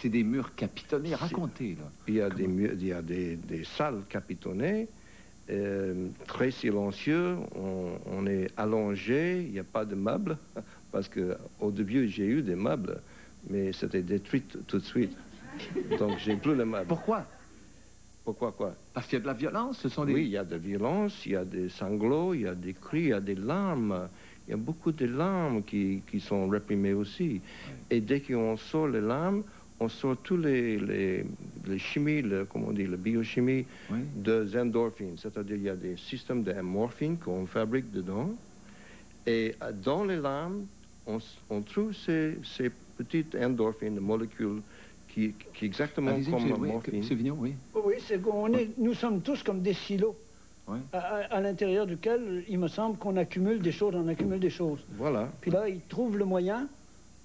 c'est des murs capitonnés. Racontez, là. Il y a des salles capitonnées, très silencieux. On est allongé. Il n'y a pas de meubles. Parce qu'au début, j'ai eu des meubles, mais c'était détruit tout de suite. Donc, j'ai plus les meubles. Pourquoi? Pourquoi quoi? Parce qu'il y a de la violence, ce sont des... Oui, il y a de la violence, il y a des sanglots, il y a des cris, il y a des larmes. Il y a beaucoup de larmes qui sont réprimées aussi. Oui. Et dès qu'on sort les larmes, on sort tous les chimies, comment on dit, la biochimie des endorphines. C'est-à-dire il y a des systèmes de morphine qu'on fabrique dedans. Et dans les larmes, on trouve ces petites endorphines, des molécules qui exactement comme la morphine. C'est Vignon, oui. Oui, nous sommes tous comme des silos, à l'intérieur duquel il me semble qu'on accumule des choses, Voilà. Puis là, ils trouvent le moyen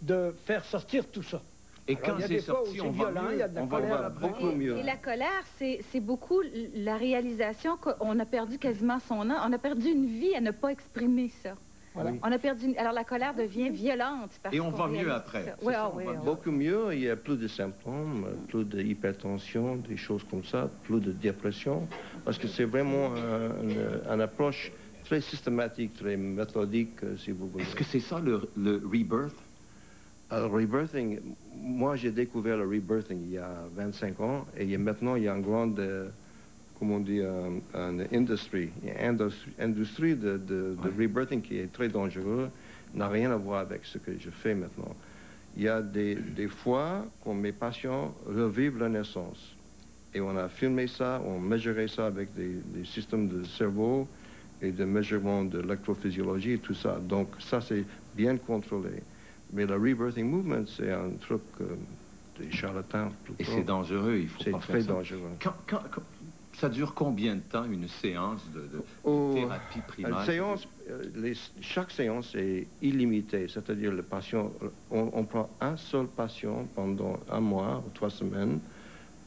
de faire sortir tout ça. Et quand c'est sorti, on va mieux, on va beaucoup mieux. Et la colère, c'est beaucoup la réalisation qu'on a perdu quasiment son âme. On a perdu une vie à ne pas exprimer ça. Voilà. Oui. On a perdu. Alors la colère devient violente. Et on va mieux après. Oui, beaucoup mieux. Il y a plus de symptômes, plus d'hypertension, des choses comme ça, plus de dépression, parce que c'est vraiment une approche très systématique, très méthodique, si vous voulez. Est-ce que c'est ça le rebirth? Le rebirthing, moi j'ai découvert le rebirthing il y a 25 ans, et maintenant il y a une grande, comment on dit, une industrie de rebirthing qui est très dangereux, n'a rien à voir avec ce que je fais maintenant. Il y a des fois quand mes patients revivent la naissance, et on a filmé ça, on mesuré ça avec des systèmes de cerveau et de measurement de l'électrophysiologie et tout ça. Donc ça c'est bien contrôlé. Mais le rebirthing movement, c'est un truc des charlatans. Et c'est dangereux, il faut pas faire ça. C'est très dangereux. Ça dure combien de temps, une séance de thérapie primale? Chaque séance est illimitée, c'est-à-dire le patient, on prend un seul patient pendant 1 mois ou 3 semaines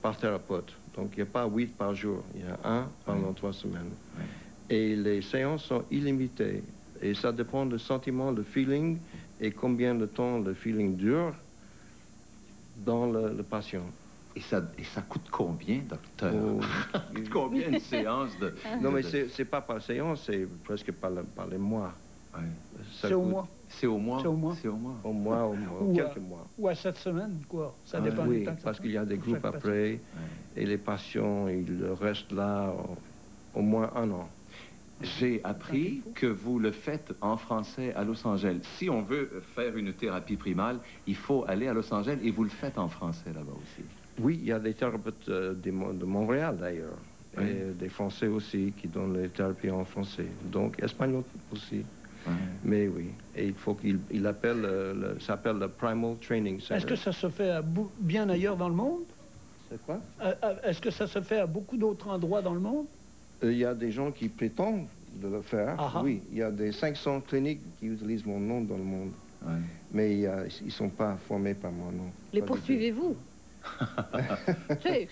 par thérapeute. Donc il n'y a pas 8 par jour, il y a un pendant 3 semaines. Oui. Et les séances sont illimitées. Et ça dépend du sentiment, le feeling, et combien de temps le feeling dure dans le patient. Et ça coûte combien, docteur? Combien de séances de... Non, mais c'est pas par séance, c'est presque par les mois. Ouais. C'est au mois. C'est au mois? C'est au mois. C'est au mois. Au mois, quelques mois. Ou à 7 semaines, quoi. Ça dépend du temps. Oui, parce qu'il y a des groupes après, et les patients, ils restent là au moins 1 an. J'ai appris que vous le faites en français à Los Angeles. Si on veut faire une thérapie primale, il faut aller à Los Angeles et vous le faites en français là-bas aussi. Oui, il y a des thérapeutes de Montréal d'ailleurs, et des Français aussi qui donnent les thérapies en français, donc espagnol aussi. Mais oui, et il faut qu'il appelle, ça s'appelle le Primal Training Center. Est-ce que ça se fait bien ailleurs dans le monde? C'est quoi? Est-ce que ça se fait à beaucoup d'autres endroits dans le monde? Il y a des gens qui prétendent de le faire. Oui, il y a des 500 cliniques qui utilisent mon nom dans le monde. Mais ils ne sont pas formés par mon nom. Les poursuivez-vous? Oui.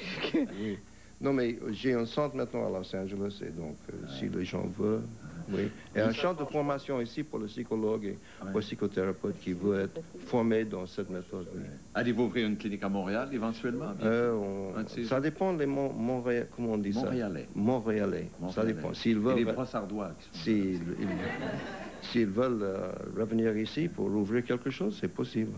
Non, mais j'ai un centre maintenant à Los Angeles, et donc, si les gens veulent, oui. Et un centre de formation ici pour le psychologue et pour le psychothérapeute qui veut être formé dans cette méthode. Oui. Allez-vous ouvrir une clinique à Montréal éventuellement? Ça dépend des Montréalais, comment on dit ça? Montréalais. Ça dépend. S'ils veulent, et les brossardois. S'ils veulent revenir ici pour ouvrir quelque chose, c'est possible.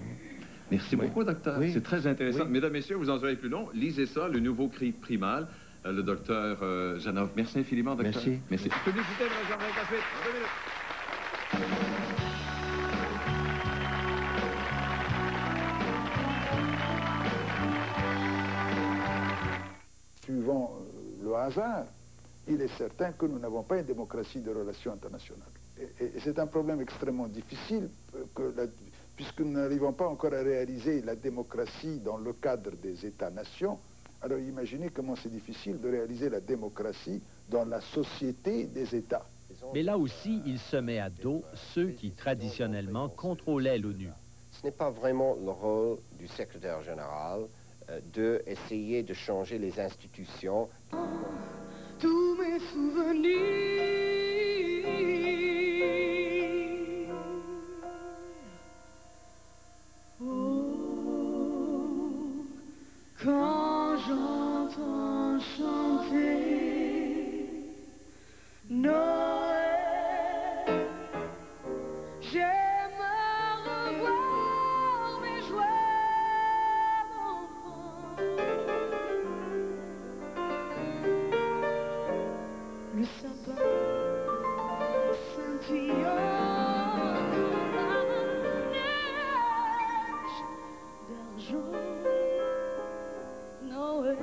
Merci beaucoup, docteur. Oui. C'est très intéressant. Oui. Mesdames, Messieurs, vous en serez plus long. Lisez ça, le nouveau cri primal, le docteur Janov. Merci infiniment, docteur. Merci. Publicité, nous rejoindrons tout de suite. 2 minutes. Suivant le hasard, il est certain que nous n'avons pas une démocratie de relations internationales. Et c'est un problème extrêmement difficile puisque nous n'arrivons pas encore à réaliser la démocratie dans le cadre des États-nations. Alors imaginez comment c'est difficile de réaliser la démocratie dans la société des États. Mais là aussi, il se met à dos ceux qui traditionnellement contrôlaient l'ONU. Ce n'est pas vraiment le rôle du secrétaire général d'essayer de changer les institutions. Tout mes souvenirs. Oh, quand j'entends chanter Noël, j'aime revoir mes joies d'enfant. Le sapin scintillant comme la neige d'argent. Noël,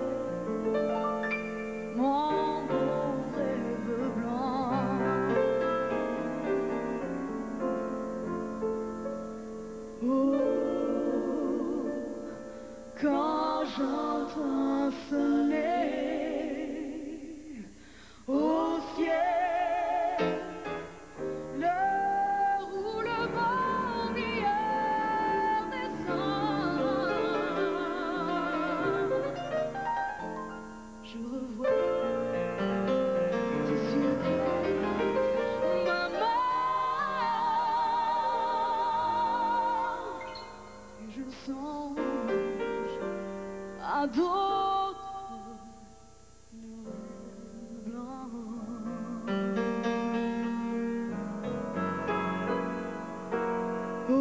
mon beau rêve blanc. Oh, quand j'entends sonner au ciel l'heure où le bon vieillard descend, je revois tes yeux clairs, maman, et je songe à d'autres oh,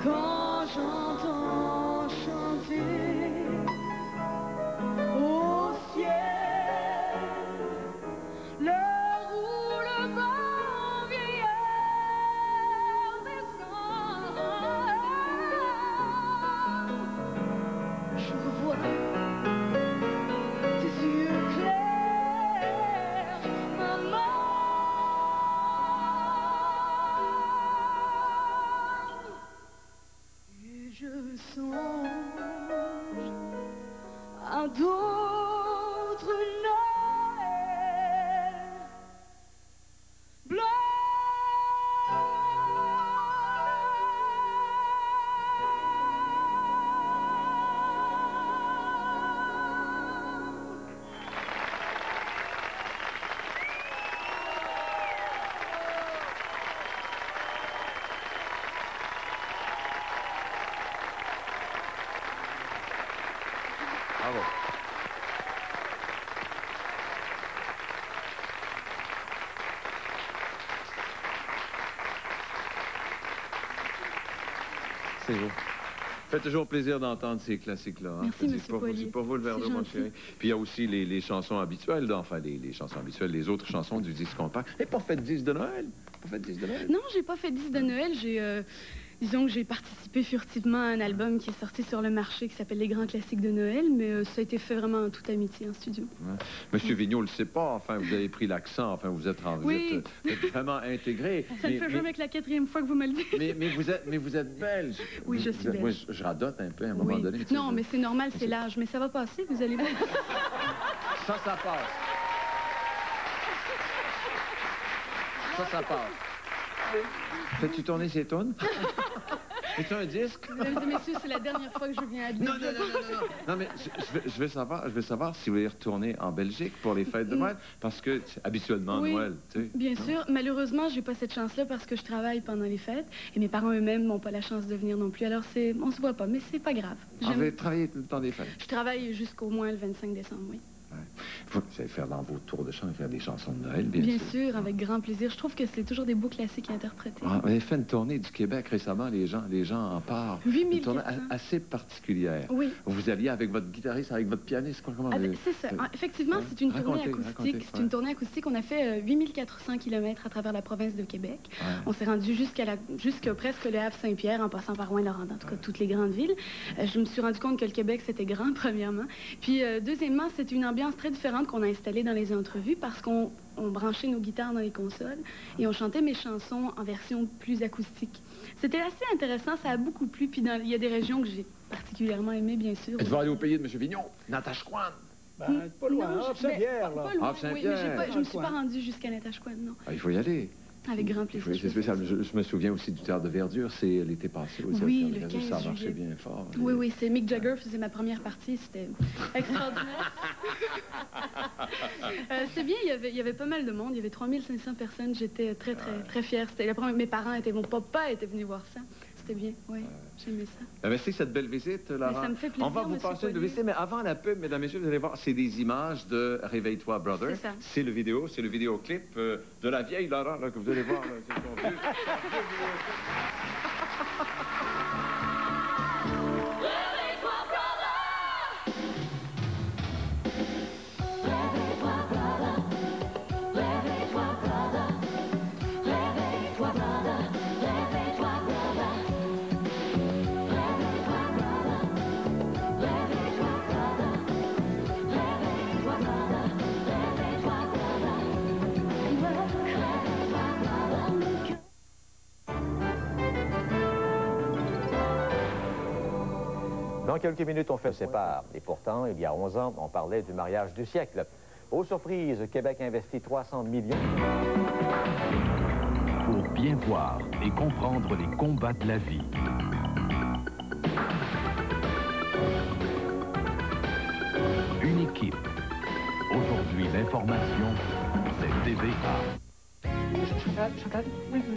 quand j'entends chanter au ciel l'heure où le bon vieillard descend, je revois tes yeux clairs, maman, et je songe à d'autres Noëls blancs. Bravo. C'est beau. Fait toujours plaisir d'entendre ces classiques-là. Hein? Merci, monsieur Poilier. C'est pour vous le verre d'eau, mon chéri. Puis il y a aussi les chansons habituelles, enfin les chansons habituelles, les autres chansons du disque compact. Et pas fait de disque de Noël? Pas fait de disque de Noël? Non, j'ai pas fait 10 de Noël. Disons que j'ai participé furtivement à un album qui est sorti sur le marché qui s'appelle Les Grands Classiques de Noël, mais ça a été fait vraiment en toute amitié en studio. Ouais. Monsieur Vigneault ne le sait pas, enfin, vous avez pris l'accent, enfin, vous êtes Oui. vous êtes vraiment intégré. Ça ne fait jamais que la 4e fois que vous me le dites. Mais vous êtes belge. Oui, je suis belge. Moi, je radote un peu à un moment donné. Non, mais c'est normal, c'est l'âge. Mais ça va passer, vous allez voir. Ça passe. Ça passe. Fais-tu tourner ces tonnes? C'est un disque? Mesdames et messieurs, c'est la dernière fois que je viens à Lille. Non. Non, mais je veux savoir si vous allez retourner en Belgique pour les fêtes de Noël, parce que habituellement, oui, Noël, tu sais. Bien sûr. Malheureusement, j'ai pas cette chance-là parce que je travaille pendant les fêtes et mes parents eux-mêmes n'ont pas la chance de venir non plus. Alors, on se voit pas, mais c'est pas grave. Vous allez travailler tout le temps des fêtes? Je travaille jusqu'au moins le 25 décembre, oui. Ouais. Vous allez faire dans vos tours de chant, faire des chansons de Noël, bien sûr. Avec grand plaisir. Je trouve que c'est toujours des beaux classiques à interpréter. Ah, vous avez fait une tournée du Québec récemment, les gens en parlent. 8400. Une tournée assez particulière. Oui. Vous alliez avec votre guitariste, avec votre pianiste, comment c'est ça. Effectivement, c'est une tournée acoustique. C'est une tournée acoustique. On a fait 8400 km à travers la province de Québec. Ouais. On s'est rendu jusqu'à presque le Havre-Saint-Pierre, en passant par Rouyn-Noranda, en tout cas toutes les grandes villes. Je me suis rendu compte que le Québec, c'était grand, premièrement. Puis, deuxièmement, c'est une ambiance très différente qu'on a installée dans les entrevues parce qu'on branchait nos guitares dans les consoles et on chantait mes chansons en version plus acoustique. C'était assez intéressant, ça a beaucoup plu. Puis il y a des régions que j'ai particulièrement aimées, bien sûr. Êtes-vous allé au pays de M. Vignon? Natashquan? Pas loin, Havre-Saint-Pierre, là. Oui, mais je ne me suis pas rendue jusqu'à Natashquan, non. Ah, il faut y aller. Avec grand plaisir. Oui, c'est spécial. Je me souviens aussi du théâtre de Verdure, c'est l'été passé aussi. Oui, le 15 ça juillet. marchait bien fort. Oui, oui, c'est Mick Jagger faisait ma première partie, c'était extraordinaire. C'est bien, il y avait pas mal de monde, il y avait 3500 personnes, j'étais très fière. C'était la première, mes parents étaient, mon papa était venu voir ça. C'était bien, oui, j'aimais ça. Merci cette belle visite, Laurent. Ça me fait plaisir, on va vous passer une visite, mais avant la pub, mesdames et messieurs, vous allez voir, c'est des images de Réveille-toi, Brother. C'est ça. C'est le vidéoclip de la vieille Laurent, là, que vous allez voir. Là, c'est son vieux Dans quelques minutes, on fait sépare. Et pourtant, il y a 11 ans, on parlait du mariage du siècle. Aux surprises, Québec investit 300 millions. Pour bien voir et comprendre les combats de la vie. Une équipe. Aujourd'hui, l'information, c'est TVA. Chocolat? Oui, oui.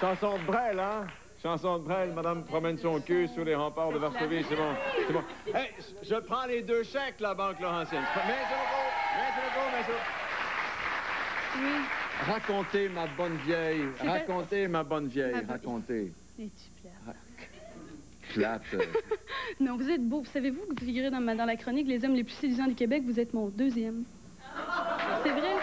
Chanson de Brel, hein? Chanson de Brel, madame promène son cul sous les remparts de Varsovie, c'est bon. C'est bon. Hey, je prends les 2 chèques, la Banque Laurentienne. Oui. Racontez, ma bonne vieille. Racontez, ma bonne vieille. Ah, Racontez. Es-tu plate? Plate. Non, vous êtes beau. Savez-vous que vous figurez dans la chronique Les hommes les plus séduisants du Québec, vous êtes mon 2e. C'est vrai?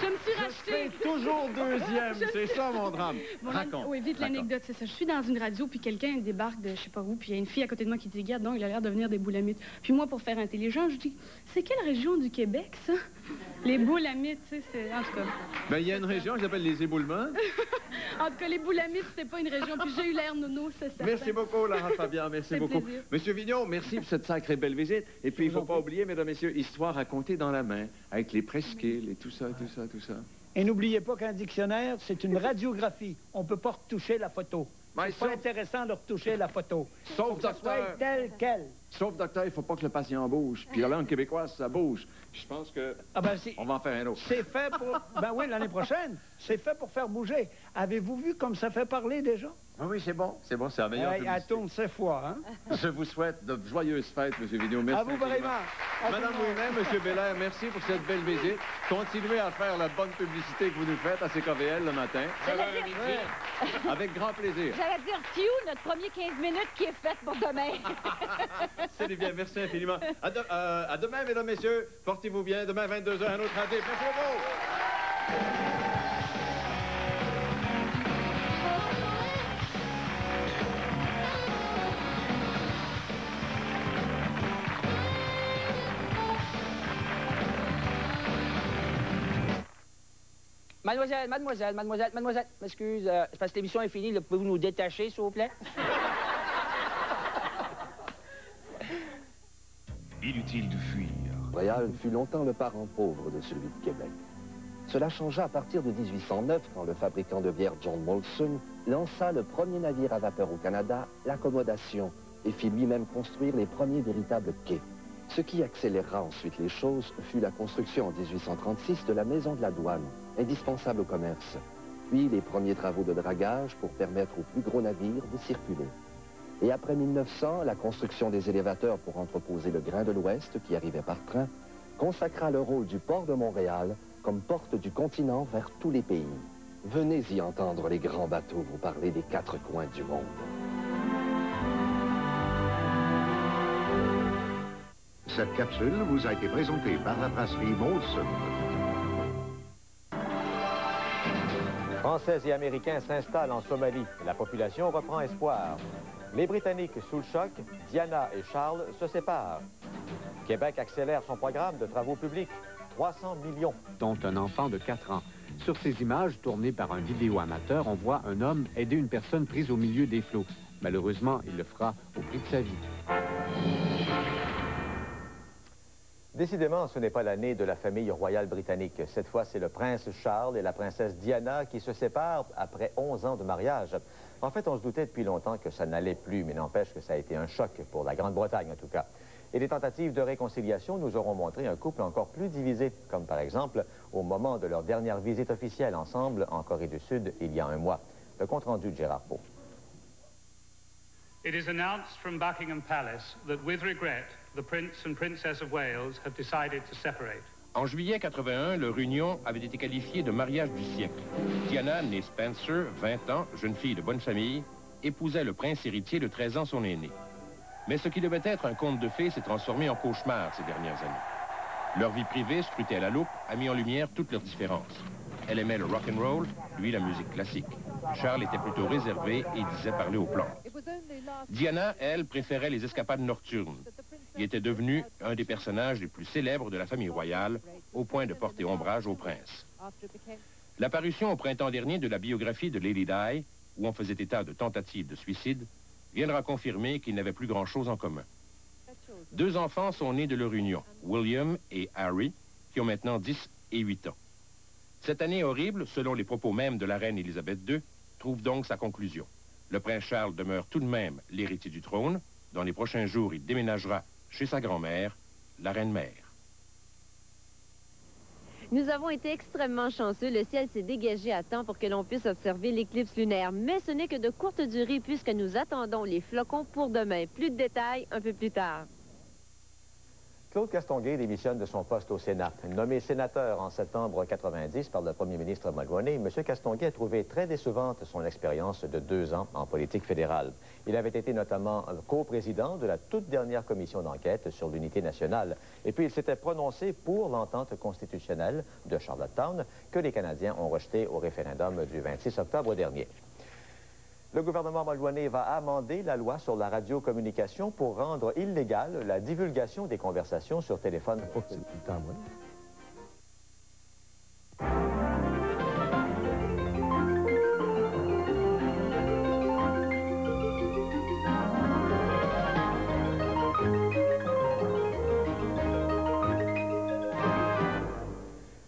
Je me suis rachetée. Je serai toujours 2e, c'est ça mon drame. Raconte. Oui, vite l'anecdote, c'est ça. Je suis dans une radio, puis quelqu'un débarque de je sais pas où, puis il y a une fille à côté de moi qui dit, regarde donc, il a l'air de venir des Boulamites. Puis moi, pour faire intelligent, je dis, c'est quelle région du Québec, ça? Les Boulamites, tu sais, c'est... En tout cas... Ben, il y a une région qui s'appelle les Éboulements. En tout cas, les Boulamites, c'était pas une région, puis j'ai eu l'air nono, c'est ça. Merci beaucoup, Laurent Fabian, merci beaucoup. Plaisir. Monsieur Vigneault, merci pour cette sacrée belle visite. Et puis, il ne faut pas oublier, mesdames et messieurs, histoire racontée dans la main, avec les presqu'îles et tout ça, tout ça, tout ça. Et n'oubliez pas qu'un dictionnaire, c'est une radiographie. On ne peut pas retoucher la photo. C'est pas intéressant de retoucher la photo. Sauf, docteur, telle quelle. Sauf, docteur, il ne faut pas que le patient bouge. Puis la langue québécoise, ça bouge. Je pense que on va en faire un autre. C'est fait pour... Ben oui, l'année prochaine. C'est fait pour faire bouger. Avez-vous vu comme ça fait parler déjà? Oui, c'est bon, c'est la meilleure publicité. Elle tourne 7 fois, hein? Je vous souhaite de joyeuses fêtes, M. Vigneault. Merci. À vous vraiment. Madame Louis-même, M. Belair, merci pour cette belle visite. Continuez à faire la bonne publicité que vous nous faites à CKVL le matin. Avec grand plaisir. J'allais dire, Q, notre premier 15 minutes qui est fait pour demain. C'est bien, merci infiniment. À demain, mesdames, messieurs. Portez-vous bien. Demain, 22h, un autre radio. Merci beaucoup. Mademoiselle, m'excuse, c'est parce que l'émission est finie, pouvez-vous nous détacher, s'il vous plaît? Inutile de fuir. Montréal fut longtemps le parent pauvre de celui de Québec. Cela changea à partir de 1809 quand le fabricant de bière John Molson lança le premier navire à vapeur au Canada, l'Accommodation, et fit lui-même construire les premiers véritables quais. Ce qui accéléra ensuite les choses fut la construction en 1836 de la Maison de la Douane, indispensable au commerce, puis les premiers travaux de dragage pour permettre aux plus gros navires de circuler. Et après 1900, la construction des élévateurs pour entreposer le grain de l'Ouest qui arrivait par train consacra le rôle du port de Montréal comme porte du continent vers tous les pays. Venez y entendre les grands bateaux vous parler des 4 coins du monde. Cette capsule vous a été présentée par la brasserie Molson. Français et Américains s'installent en Somalie. La population reprend espoir. Les Britanniques sous le choc, Diana et Charles se séparent. Québec accélère son programme de travaux publics. 300 millions. Dont un enfant de 4 ans. Sur ces images, tournées par un vidéo-amateur, on voit un homme aider une personne prise au milieu des flots. Malheureusement, il le fera au prix de sa vie. Décidément, ce n'est pas l'année de la famille royale britannique. Cette fois, c'est le prince Charles et la princesse Diana qui se séparent après 11 ans de mariage. En fait, on se doutait depuis longtemps que ça n'allait plus, mais n'empêche que ça a été un choc pour la Grande-Bretagne, en tout cas. Et les tentatives de réconciliation nous auront montré un couple encore plus divisé, comme par exemple au moment de leur dernière visite officielle ensemble en Corée du Sud il y a un mois. Le compte-rendu de Gérard Pau. It is announced from Buckingham Palace that, with regret, the Prince and Princess of Wales have decided to separate. En juillet 81, leur union avait été qualifiée de mariage du siècle. Diana, née Spencer, 20 ans, jeune fille de bonne famille, épousait le prince héritier de 13 ans, son aîné. Mais ce qui devait être un conte de fées s'est transformé en cauchemar ces dernières années. Leur vie privée, scrutée à la loupe, a mis en lumière toutes leurs différences. Elle aimait le rock'n'roll, lui la musique classique. Charles était plutôt réservé et disait parler au plan. Diana, elle, préférait les escapades nocturnes. Il était devenu un des personnages les plus célèbres de la famille royale, au point de porter ombrage au prince. L'apparition au printemps dernier de la biographie de Lady Di, où on faisait état de tentatives de suicide, viendra confirmer qu'ils n'avaient plus grand-chose en commun. 2 enfants sont nés de leur union, William et Harry, qui ont maintenant 10 et 8 ans. Cette année horrible, selon les propos même de la reine Élisabeth II, trouve donc sa conclusion. Le prince Charles demeure tout de même l'héritier du trône. Dans les prochains jours, il déménagera chez sa grand-mère, la reine-mère. Nous avons été extrêmement chanceux. Le ciel s'est dégagé à temps pour que l'on puisse observer l'éclipse lunaire. Mais ce n'est que de courte durée puisque nous attendons les flocons pour demain. Plus de détails un peu plus tard. Claude Castonguay démissionne de son poste au Sénat. Nommé sénateur en septembre 90 par le premier ministre Mulroney, M. Castonguay a trouvé très décevante son expérience de 2 ans en politique fédérale. Il avait été notamment coprésident de la toute dernière commission d'enquête sur l'unité nationale. Et puis il s'était prononcé pour l'entente constitutionnelle de Charlottetown que les Canadiens ont rejetée au référendum du 26 octobre dernier. Le gouvernement Mulroney va amender la loi sur la radiocommunication pour rendre illégale la divulgation des conversations sur téléphone.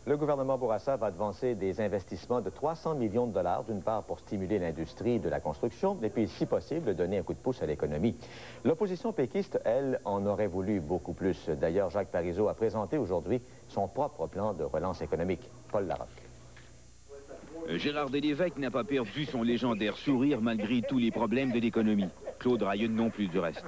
Le gouvernement Bourassa va devancer des investissements de 300 millions de dollars, d'une part pour stimuler l'industrie de la construction, et puis, si possible, donner un coup de pouce à l'économie. L'opposition péquiste, elle, en aurait voulu beaucoup plus. D'ailleurs, Jacques Parizeau a présenté aujourd'hui son propre plan de relance économique. Paul Larocque. Gérard Delévesque n'a pas perdu son légendaire sourire malgré tous les problèmes de l'économie. Claude Rayonne non plus du reste.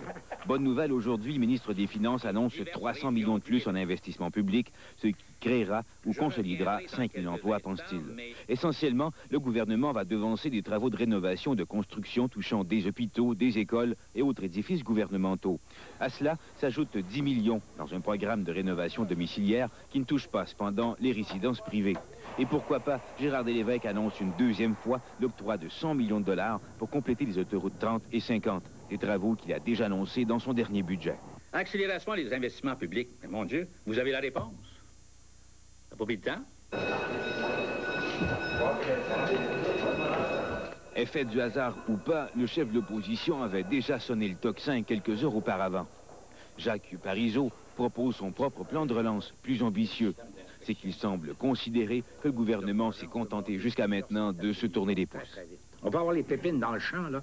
Bonne nouvelle, aujourd'hui, le ministre des Finances annonce 300 millions de plus en investissement public, ce qui créera ou consolidera 5 000 emplois, pense-t-il. Essentiellement, le gouvernement va devancer des travaux de rénovation et de construction touchant des hôpitaux, des écoles et autres édifices gouvernementaux. À cela s'ajoutent 10 millions dans un programme de rénovation domiciliaire qui ne touche pas cependant les résidences privées. Et pourquoi pas, Gérard Delévesque annonce une deuxième fois l'octroi de 100 millions de dollars pour compléter les autoroutes 30 et 50, des travaux qu'il a déjà annoncés dans son dernier budget. Accélération des investissements publics. Mais mon Dieu, vous avez la réponse. Ça n'a pas pris de temps. Effet du hasard ou pas, le chef de l'opposition avait déjà sonné le tocsin quelques heures auparavant. Jacques Parizeau propose son propre plan de relance, plus ambitieux. C'est qu'il semble considérer que le gouvernement s'est contenté jusqu'à maintenant de se tourner les pouces. On va avoir les pépines dans le champ, là,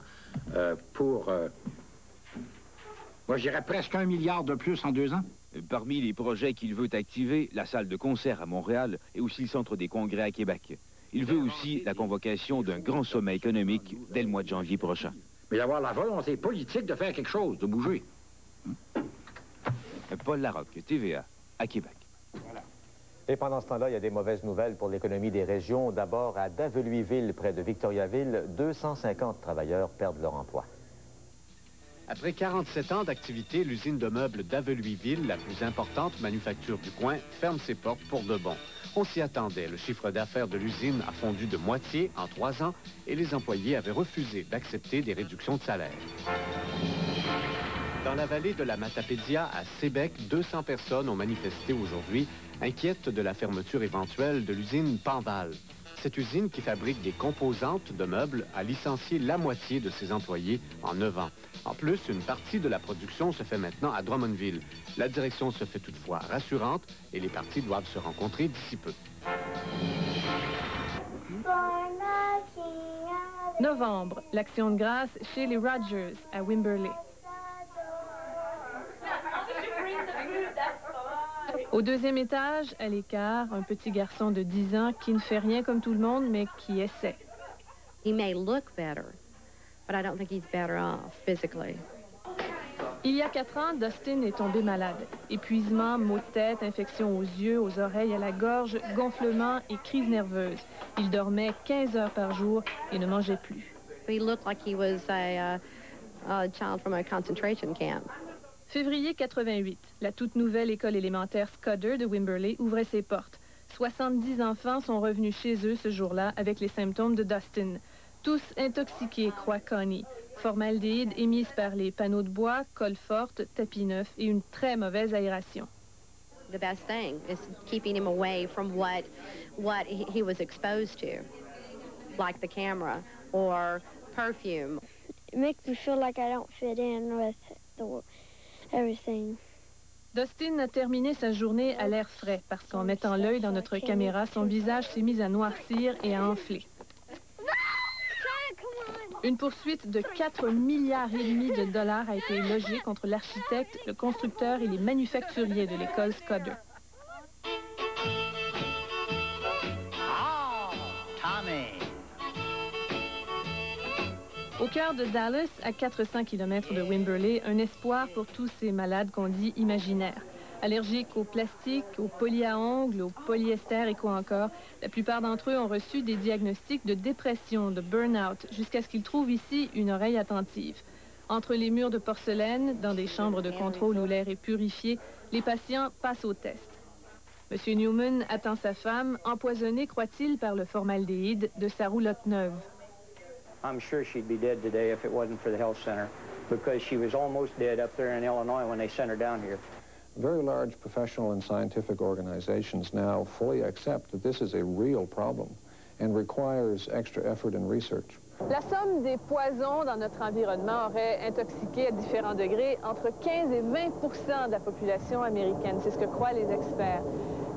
moi, je dirais presque 1 milliard de plus en 2 ans. Parmi les projets qu'il veut activer, la salle de concert à Montréal et aussi le centre des congrès à Québec. Il veut aussi la convocation d'un grand sommet économique dès le mois de janvier prochain. Mais avoir la volonté politique de faire quelque chose, de bouger. Paul Larocque, TVA, à Québec. Voilà. Et pendant ce temps-là, il y a des mauvaises nouvelles pour l'économie des régions. D'abord, à Daveluiville, près de Victoriaville, 250 travailleurs perdent leur emploi. Après 47 ans d'activité, l'usine de meubles d'Aveluiville, la plus importante manufacture du coin, ferme ses portes pour de bon. On s'y attendait. Le chiffre d'affaires de l'usine a fondu de moitié en 3 ans et les employés avaient refusé d'accepter des réductions de salaire. Dans la vallée de la Matapédia, à Sébec, 200 personnes ont manifesté aujourd'hui, inquiètes de la fermeture éventuelle de l'usine Panval. Cette usine, qui fabrique des composantes de meubles, a licencié la moitié de ses employés en 9 ans. En plus, une partie de la production se fait maintenant à Drummondville. La direction se fait toutefois rassurante et les parties doivent se rencontrer d'ici peu. Novembre, l'action de grâce chez les Rogers à Wimberley. Au deuxième étage, à l'écart, un petit garçon de 10 ans qui ne fait rien comme tout le monde, mais qui essaie. He may look better, but I don't think he's better off physically. Il y a 4 ans, Dustin est tombé malade. Épuisement, maux de tête, infection aux yeux, aux oreilles, à la gorge, gonflement et crise nerveuse. Il dormait 15 heures par jour et ne mangeait plus. He looked like he was a child from a concentration camp. Février 88, la toute nouvelle école élémentaire Scudder de Wimberley ouvrait ses portes. 70 enfants sont revenus chez eux ce jour-là avec les symptômes de Dustin. Tous intoxiqués, croit Connie. Formaldéhyde émise par les panneaux de bois, colle forte, tapis neuf et une très mauvaise aération. The best thing is keeping him away from what he was exposed to, like the camera or perfume. It makes me feel like I don't fit in with everything. Dustin a terminé sa journée à l'air frais parce qu'en mettant l'œil dans notre caméra, son visage s'est mis à noircir et à enfler. Une poursuite de 4,5 milliards de dollars a été logée contre l'architecte, le constructeur et les manufacturiers de l'école Scudder. Au cœur de Dallas, à 400 km de Wimberley, un espoir pour tous ces malades qu'on dit imaginaires. Allergiques au plastique, aux polis à ongles, au polyester et quoi encore, la plupart d'entre eux ont reçu des diagnostics de dépression, de burn-out, jusqu'à ce qu'ils trouvent ici une oreille attentive. Entre les murs de porcelaine, dans des chambres de contrôle où l'air est purifié, les patients passent au test. M. Newman attend sa femme, empoisonnée, croit-il, par le formaldéhyde de sa roulotte neuve. I'm sure she'd be dead today if it wasn't for the health center, because she was almost dead up there in Illinois when they sent her down here. Very large professional and scientific organizations now fully accept that this is a real problem and requires extra effort and research. La somme des poisons dans notre environnement aurait intoxiqué à différents degrés entre 15 et 20 de la population américaine. C'est ce que croient les experts.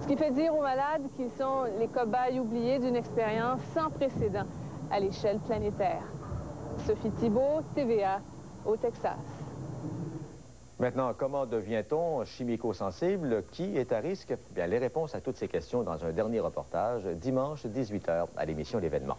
Ce qui fait dire aux malades qu'ils sont les cobayes oubliés d'une expérience sans précédent à l'échelle planétaire. Sophie Thibault, TVA, au Texas. Maintenant, comment devient-on chimico-sensible? Qui est à risque? Bien, les réponses à toutes ces questions dans un dernier reportage, dimanche 18h, à l'émission L'Événement.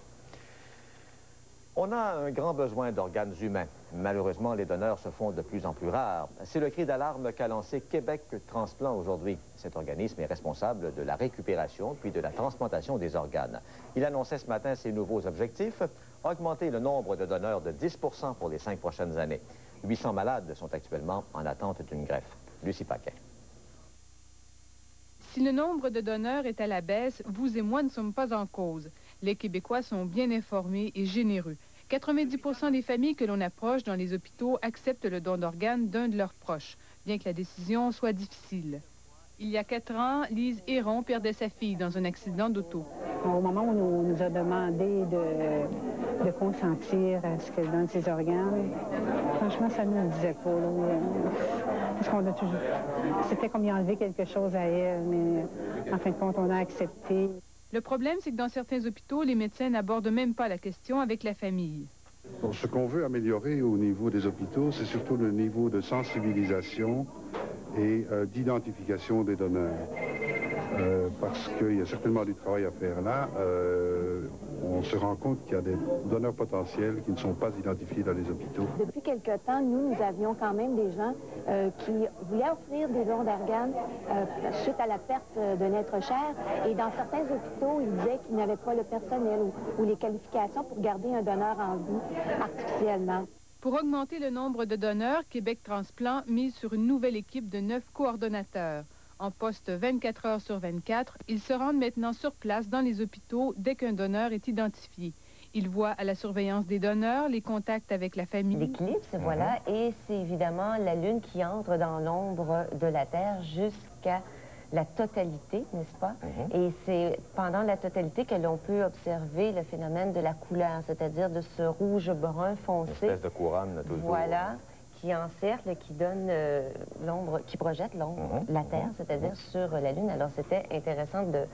On a un grand besoin d'organes humains. Malheureusement, les donneurs se font de plus en plus rares. C'est le cri d'alarme qu'a lancé Québec Transplant aujourd'hui. Cet organisme est responsable de la récupération puis de la transplantation des organes. Il annonçait ce matin ses nouveaux objectifs, augmenter le nombre de donneurs de 10% pour les 5 prochaines années. 800 malades sont actuellement en attente d'une greffe. Lucie Paquin. Si le nombre de donneurs est à la baisse, vous et moi ne sommes pas en cause. Les Québécois sont bien informés et généreux. 90% des familles que l'on approche dans les hôpitaux acceptent le don d'organes d'un de leurs proches, bien que la décision soit difficile. Il y a 4 ans, Lise Héron perdait sa fille dans un accident d'auto. Au moment où on nous a demandé de consentir à ce qu'elle donne ses organes, franchement, ça ne nous disait pas. Parce qu'on a toujours... C'était comme y enlever quelque chose à elle, mais en fin de compte, on a accepté. Le problème, c'est que dans certains hôpitaux, les médecins n'abordent même pas la question avec la famille. Bon, ce qu'on veut améliorer au niveau des hôpitaux, c'est surtout le niveau de sensibilisation et d'identification des donneurs. Parce qu'il y a certainement du travail à faire là. On se rend compte qu'il y a des donneurs potentiels qui ne sont pas identifiés dans les hôpitaux. Depuis quelque temps, nous avions quand même des gens qui voulaient offrir des dons d'organes suite à la perte d'un être cher. Et dans certains hôpitaux, ils disaient qu'ils n'avaient pas le personnel ou les qualifications pour garder un donneur en vie artificiellement. Pour augmenter le nombre de donneurs, Québec Transplant mise sur une nouvelle équipe de 9 coordonnateurs. En poste 24 heures sur 24, ils se rendent maintenant sur place dans les hôpitaux dès qu'un donneur est identifié. Il voit à la surveillance des donneurs, les contacts avec la famille. L'éclipse, voilà, et c'est évidemment la Lune qui entre dans l'ombre de la Terre jusqu'à la totalité, n'est-ce pas? Et c'est pendant la totalité que l'on peut observer le phénomène de la couleur, c'est-à-dire de ce rouge-brun foncé. Une espèce de couronne toujours. Voilà, qui encercle, qui donne l'ombre, qui projette l'ombre, la Terre, c'est-à-dire sur la Lune. Alors c'était intéressant de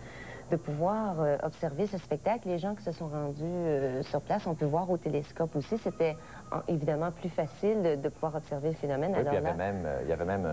pouvoir observer ce spectacle. Les gens qui se sont rendus sur place ont pu voir au télescope aussi. C'était évidemment plus facile de pouvoir observer le phénomène. Oui, alors puis il y avait même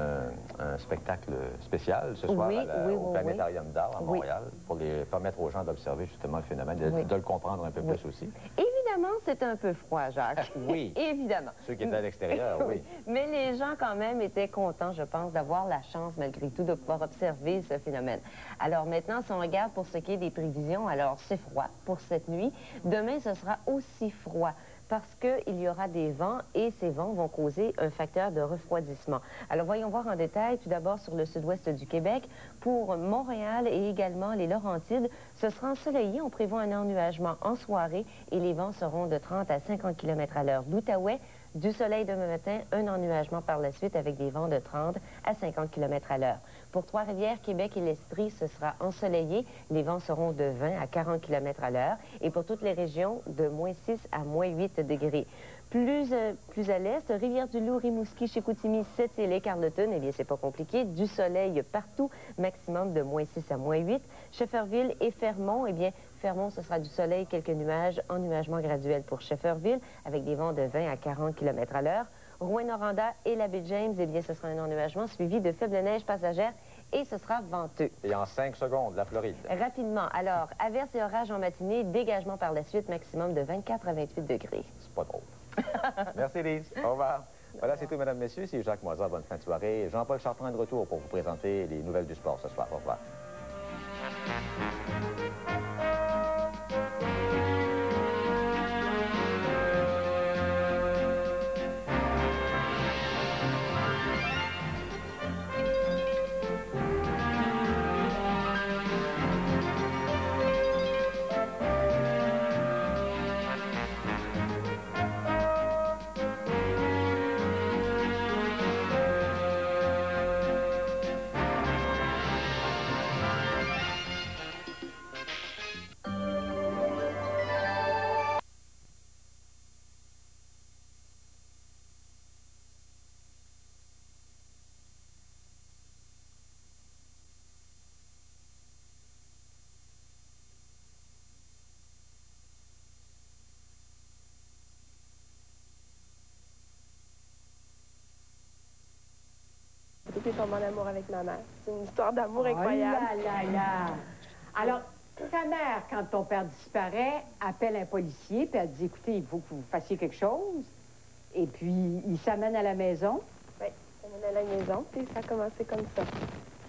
un spectacle spécial ce soir au Planétarium d'art à Montréal pour permettre aux gens d'observer justement le phénomène, de le comprendre un peu plus aussi. Évidemment, c'est un peu froid, Jacques. Oui. Évidemment. Ceux qui étaient à l'extérieur, oui. Mais les gens, quand même, étaient contents, je pense, d'avoir la chance, malgré tout, de pouvoir observer ce phénomène. Alors maintenant, si on regarde pour ce qui est des prévisions, alors c'est froid pour cette nuit. Demain, ce sera aussi froid parce qu'il y aura des vents et ces vents vont causer un facteur de refroidissement. Alors, voyons voir en détail, tout d'abord sur le sud-ouest du Québec. Pour Montréal et également les Laurentides, ce sera ensoleillé. On prévoit un ennuagement en soirée et les vents seront de 30 à 50 km à l'heure. L'Outaouais, du soleil demain matin, un ennuagement par la suite avec des vents de 30 à 50 km à l'heure. Pour Trois-Rivières, Québec et l'Estrie, ce sera ensoleillé. Les vents seront de 20 à 40 km à l'heure. Et pour toutes les régions, de moins 6 à moins 8 degrés. Plus à l'est, Rivière-du-Loup, Rimouski, Chicoutimi, Sept-Îles et Carleton, eh bien, c'est pas compliqué. Du soleil partout, maximum de moins 6 à moins 8. Shefferville et Fermont, eh bien, Fermont, ce sera du soleil, quelques nuages, ennuagement graduel pour Shefferville, avec des vents de 20 à 40 km à l'heure. Rouyn-Noranda et la baie James, eh bien, ce sera un ennuagement suivi de faibles neiges passagères et ce sera venteux. Et en 5 secondes, la Floride. Rapidement. Alors, averses et orages en matinée, dégagement par la suite, maximum de 24 à 28 degrés. C'est pas drôle. Merci, Lise. Au revoir. Voilà, c'est tout, mesdames, messieurs. C'est Jacques Moisard. Bonne fin de soirée. Jean-Paul Chartrand est de retour pour vous présenter les nouvelles du sport ce soir. Au revoir. Puis tomber en amour avec ma mère. C'est une histoire d'amour incroyable. Oh là là là! Alors, ta mère, quand ton père disparaît, appelle un policier, puis elle dit, écoutez, il faut que vous fassiez quelque chose. Et puis, il s'amène à la maison. Oui, il s'amène à la maison, puis ça a commencé comme ça.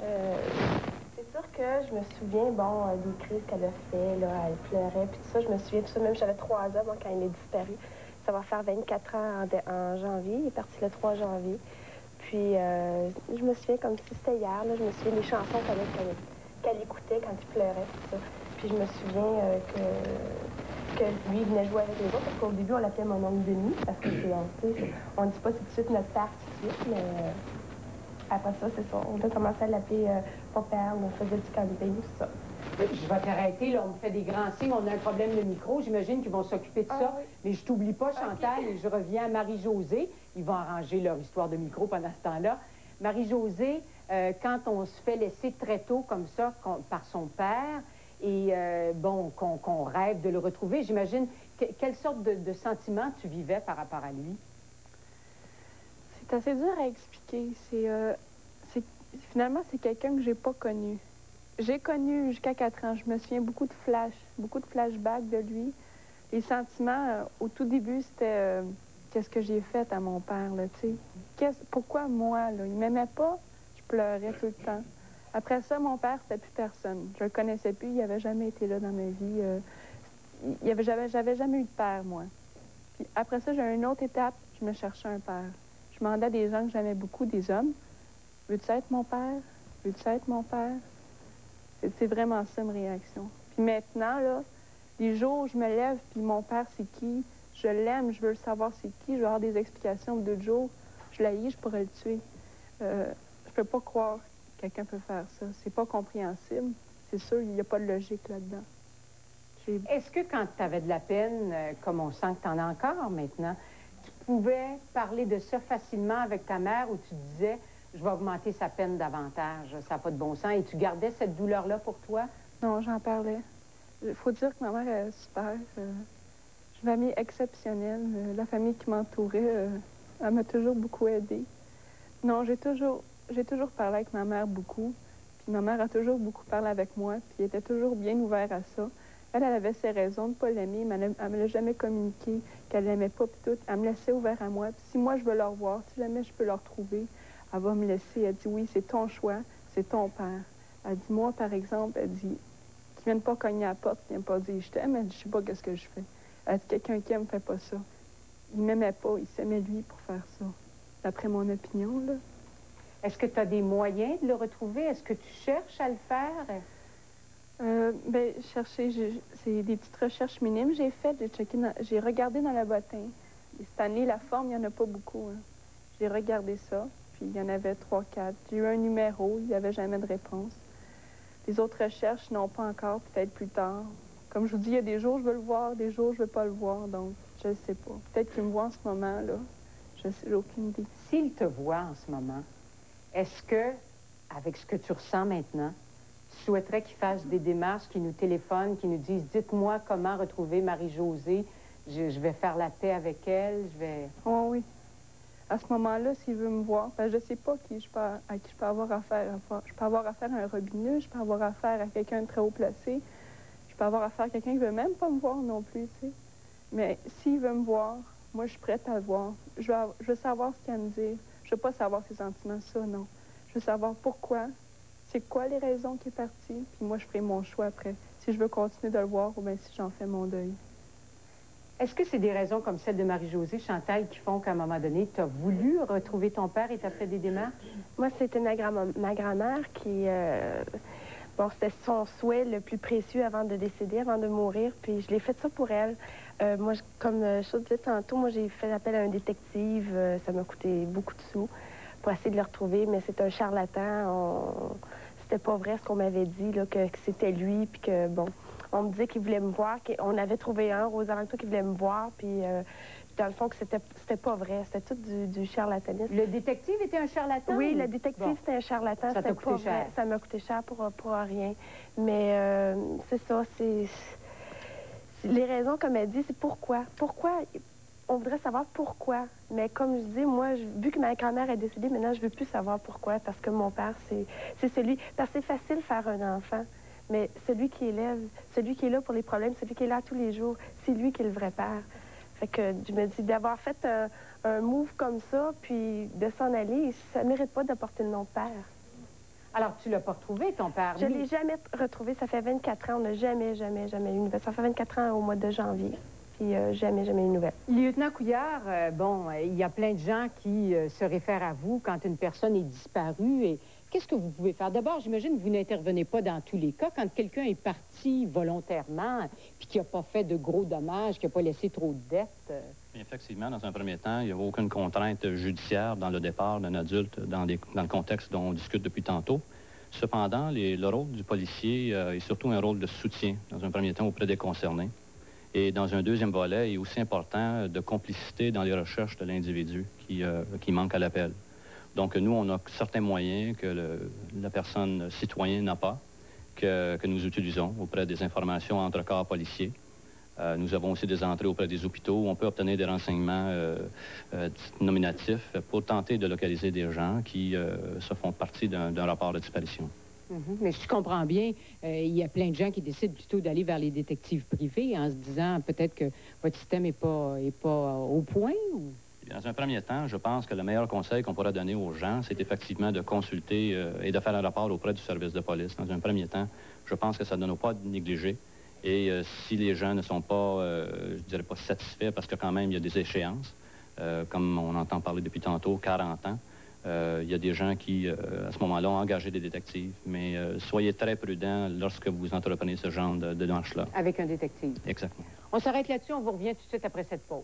C'est sûr que je me souviens, bon, des crises qu'elle a fait, là, elle pleurait, puis tout ça, je me souviens de tout ça, même j'avais 3 ans, bon, quand il est disparu. Ça va faire 24 ans en janvier, il est parti le 3 janvier. Puis, je me souviens comme si c'était hier, là, je me souviens des chansons qu'elle écoutait quand il pleurait, tout ça. Puis, je me souviens que lui, il venait jouer avec les autres, parce qu'au début, on l'appelait mon oncle Denis, parce que on dit pas tout de suite notre père tout de suite, mais après ça, c'est ça. On a commencé à l'appeler mon père, on faisait du camping, tout ça. Je vais t'arrêter, là, on me fait des grands signes, on a un problème de micro, j'imagine qu'ils vont s'occuper de ça. Oui. Mais je t'oublie pas, Chantal, et je reviens à Marie-Josée. Ils vont arranger leur histoire de micro pendant ce temps-là. Marie-Josée, quand on se fait laisser très tôt comme ça par son père, et bon, qu'on rêve de le retrouver, j'imagine, quelle sorte de sentiments tu vivais par rapport à lui? C'est assez dur à expliquer. Finalement, c'est quelqu'un que j'ai pas connu. J'ai connu jusqu'à 4 ans. Je me souviens beaucoup de flashbacks de lui. Les sentiments, au tout début, c'était qu'est-ce que j'ai fait à mon père, là, tu sais. Pourquoi moi, là? Il m'aimait pas, je pleurais tout le temps. Après ça, mon père, c'était plus personne. Je le connaissais plus, il n'avait jamais été là dans ma vie. J'avais jamais eu de père, moi. Puis après ça, j'ai eu une autre étape, je me cherchais un père. Je demandais à des gens que j'aimais beaucoup, des hommes. Veux-tu être mon père? Veux-tu être mon père? C'est vraiment ça, ma réaction. Puis maintenant, là, Les jours où je me lève, puis mon père, c'est qui? Je l'aime, je veux le savoir c'est qui, je veux avoir des explications d'autres jours. Je l'haïs, je pourrais le tuer. Je peux pas croire que quelqu'un peut faire ça. C'est pas compréhensible. C'est sûr, il n'y a pas de logique là-dedans. Est-ce que quand tu avais de la peine, comme on sent que tu en as encore maintenant, tu pouvais parler de ça facilement avec ta mère ou tu disais, je vais augmenter sa peine davantage, ça n'a pas de bon sens, et tu gardais cette douleur-là pour toi? Non, j'en parlais. Il faut dire que ma mère est super. Une famille exceptionnelle. La famille qui m'entourait, elle m'a toujours beaucoup aidée. Non, j'ai toujours parlé avec ma mère beaucoup. Puis ma mère a toujours beaucoup parlé avec moi, puis elle était toujours bien ouverte à ça. Elle avait ses raisons de ne pas l'aimer, mais elle ne me l'a jamais communiqué, qu'elle l'aimait pas, puis tout. Elle me laissait ouvert à moi. Puis si moi, je veux le revoir, si jamais je peux le retrouver, elle va me laisser. Elle dit, oui, c'est ton choix, c'est ton père. Elle dit, moi, par exemple, elle dit, qu'ils viennent pas cogner à la porte, qu'ils viennent pas dire, je t'aime. Elle dit, je sais pas qu'est-ce que je fais. Elle dit, quelqu'un qui aime fait pas ça. Il m'aimait pas, il s'aimait lui pour faire ça. D'après mon opinion, là. Est-ce que tu as des moyens de le retrouver? Est-ce que tu cherches à le faire? Bien, chercher, c'est des petites recherches minimes. J'ai regardé dans le bottin. Et cette année, la forme, il n'y en a pas beaucoup. Hein. J'ai regardé ça, puis il y en avait 3, 4. J'ai eu un numéro, il n'y avait jamais de réponse. Les autres recherches, non, pas encore, peut-être plus tard. Comme je vous dis, il y a des jours, je veux le voir, des jours, je veux pas le voir, donc je ne sais pas. Peut-être qu'il me voit en ce moment, là. Je sais, j'ai aucune idée. S'il te voit en ce moment, est-ce que, avec ce que tu ressens maintenant, tu souhaiterais qu'il fasse des démarches, qu'il nous téléphone, qu'il nous dise « Dites-moi comment retrouver Marie-Josée, je vais faire la paix avec elle, je vais... » Oh, oui. À ce moment-là, s'il veut me voir, ben, je ne sais pas à qui je peux avoir affaire. Je peux avoir affaire à un robineux, je peux avoir affaire à quelqu'un de très haut placé, je peux avoir affaire à quelqu'un qui ne veut même pas me voir non plus, tu sais. Mais s'il veut me voir, moi, je suis prête à le voir. Je veux savoir ce qu'il a à me dire. Je veux pas savoir ses sentiments, ça, non. Je veux savoir pourquoi, c'est quoi les raisons qu'il est parti, puis moi, je ferai mon choix après. Si je veux continuer de le voir ou bien si j'en fais mon deuil. Est-ce que c'est des raisons comme celle de Marie-Josée, Chantal, qui font qu'à un moment donné, tu as voulu retrouver ton père et tu as fait des démarches? Moi, c'était ma grand-mère qui... bon, c'était son souhait le plus précieux avant de décéder, avant de mourir, puis je l'ai fait ça pour elle. Moi, comme je disais tantôt, moi, j'ai fait appel à un détective. Ça m'a coûté beaucoup de sous pour essayer de le retrouver, mais c'est un charlatan. C'était pas vrai ce qu'on m'avait dit, là, que c'était lui, puis que, bon, on me disait qu'il voulait me voir, qu'on avait trouvé un aux alentours qui voulait me voir, puis dans le fond, que c'était pas vrai. C'était tout du charlatanisme. Le détective était un charlatan? Oui, le détective, c'était un charlatan. Ça t'a coûté cher? Ça m'a coûté cher pour rien. Mais c'est ça, c'est... Les raisons, comme elle dit, c'est pourquoi. Pourquoi? On voudrait savoir pourquoi. Mais comme je dis, moi, vu que ma grand-mère est décédée, maintenant, je veux plus savoir pourquoi. Parce que mon père, c'est celui... Parce que c'est facile de faire un enfant. Mais celui qui élève, celui qui est là pour les problèmes, celui qui est là tous les jours, c'est lui qui est le vrai père. Fait que je me dis, d'avoir fait un move comme ça, puis de s'en aller, ça ne mérite pas de porter le nom de père. Alors, tu l'as pas retrouvé, ton père? Je ne l'ai jamais retrouvé. Ça fait 24 ans. On n'a jamais eu de nouvelles. Ça fait 24 ans au mois de janvier. Puis jamais eu de nouvelles. Lieutenant Couillard, bon, il y a plein de gens qui se réfèrent à vous quand une personne est disparue. Et qu'est-ce que vous pouvez faire? D'abord, j'imagine que vous n'intervenez pas dans tous les cas. Quand quelqu'un est parti volontairement, puis qui n'a pas fait de gros dommages, qui n'a pas laissé trop de dettes... Effectivement, dans un premier temps, il n'y a aucune contrainte judiciaire dans le départ d'un adulte dans le contexte dont on discute depuis tantôt. Cependant, le rôle du policier est surtout un rôle de soutien, dans un premier temps, auprès des concernés. Et dans un deuxième volet, il est aussi important de complicité dans les recherches de l'individu qui manque à l'appel. Donc, nous, on a certains moyens que la personne citoyenne n'a pas, que nous utilisons auprès des informations entre corps policiers. Nous avons aussi des entrées auprès des hôpitaux où on peut obtenir des renseignements nominatifs pour tenter de localiser des gens qui se font partie d'un rapport de disparition. Mais si je comprends bien, il y a plein de gens qui décident plutôt d'aller vers les détectives privés en se disant peut-être que votre système n'est pas au point ou... Dans un premier temps, je pense que le meilleur conseil qu'on pourrait donner aux gens, c'est effectivement de consulter et de faire un rapport auprès du service de police. Dans un premier temps, je pense que ça ne doit pas négliger. Et si les gens ne sont pas, je dirais pas satisfaits, parce que quand même, il y a des échéances, comme on entend parler depuis tantôt, 40 ans, Il y a des gens qui, à ce moment-là, ont engagé des détectives, mais soyez très prudents lorsque vous entreprenez ce genre de démarche-là. Avec un détective. Exactement. On s'arrête là-dessus, on vous revient tout de suite après cette pause.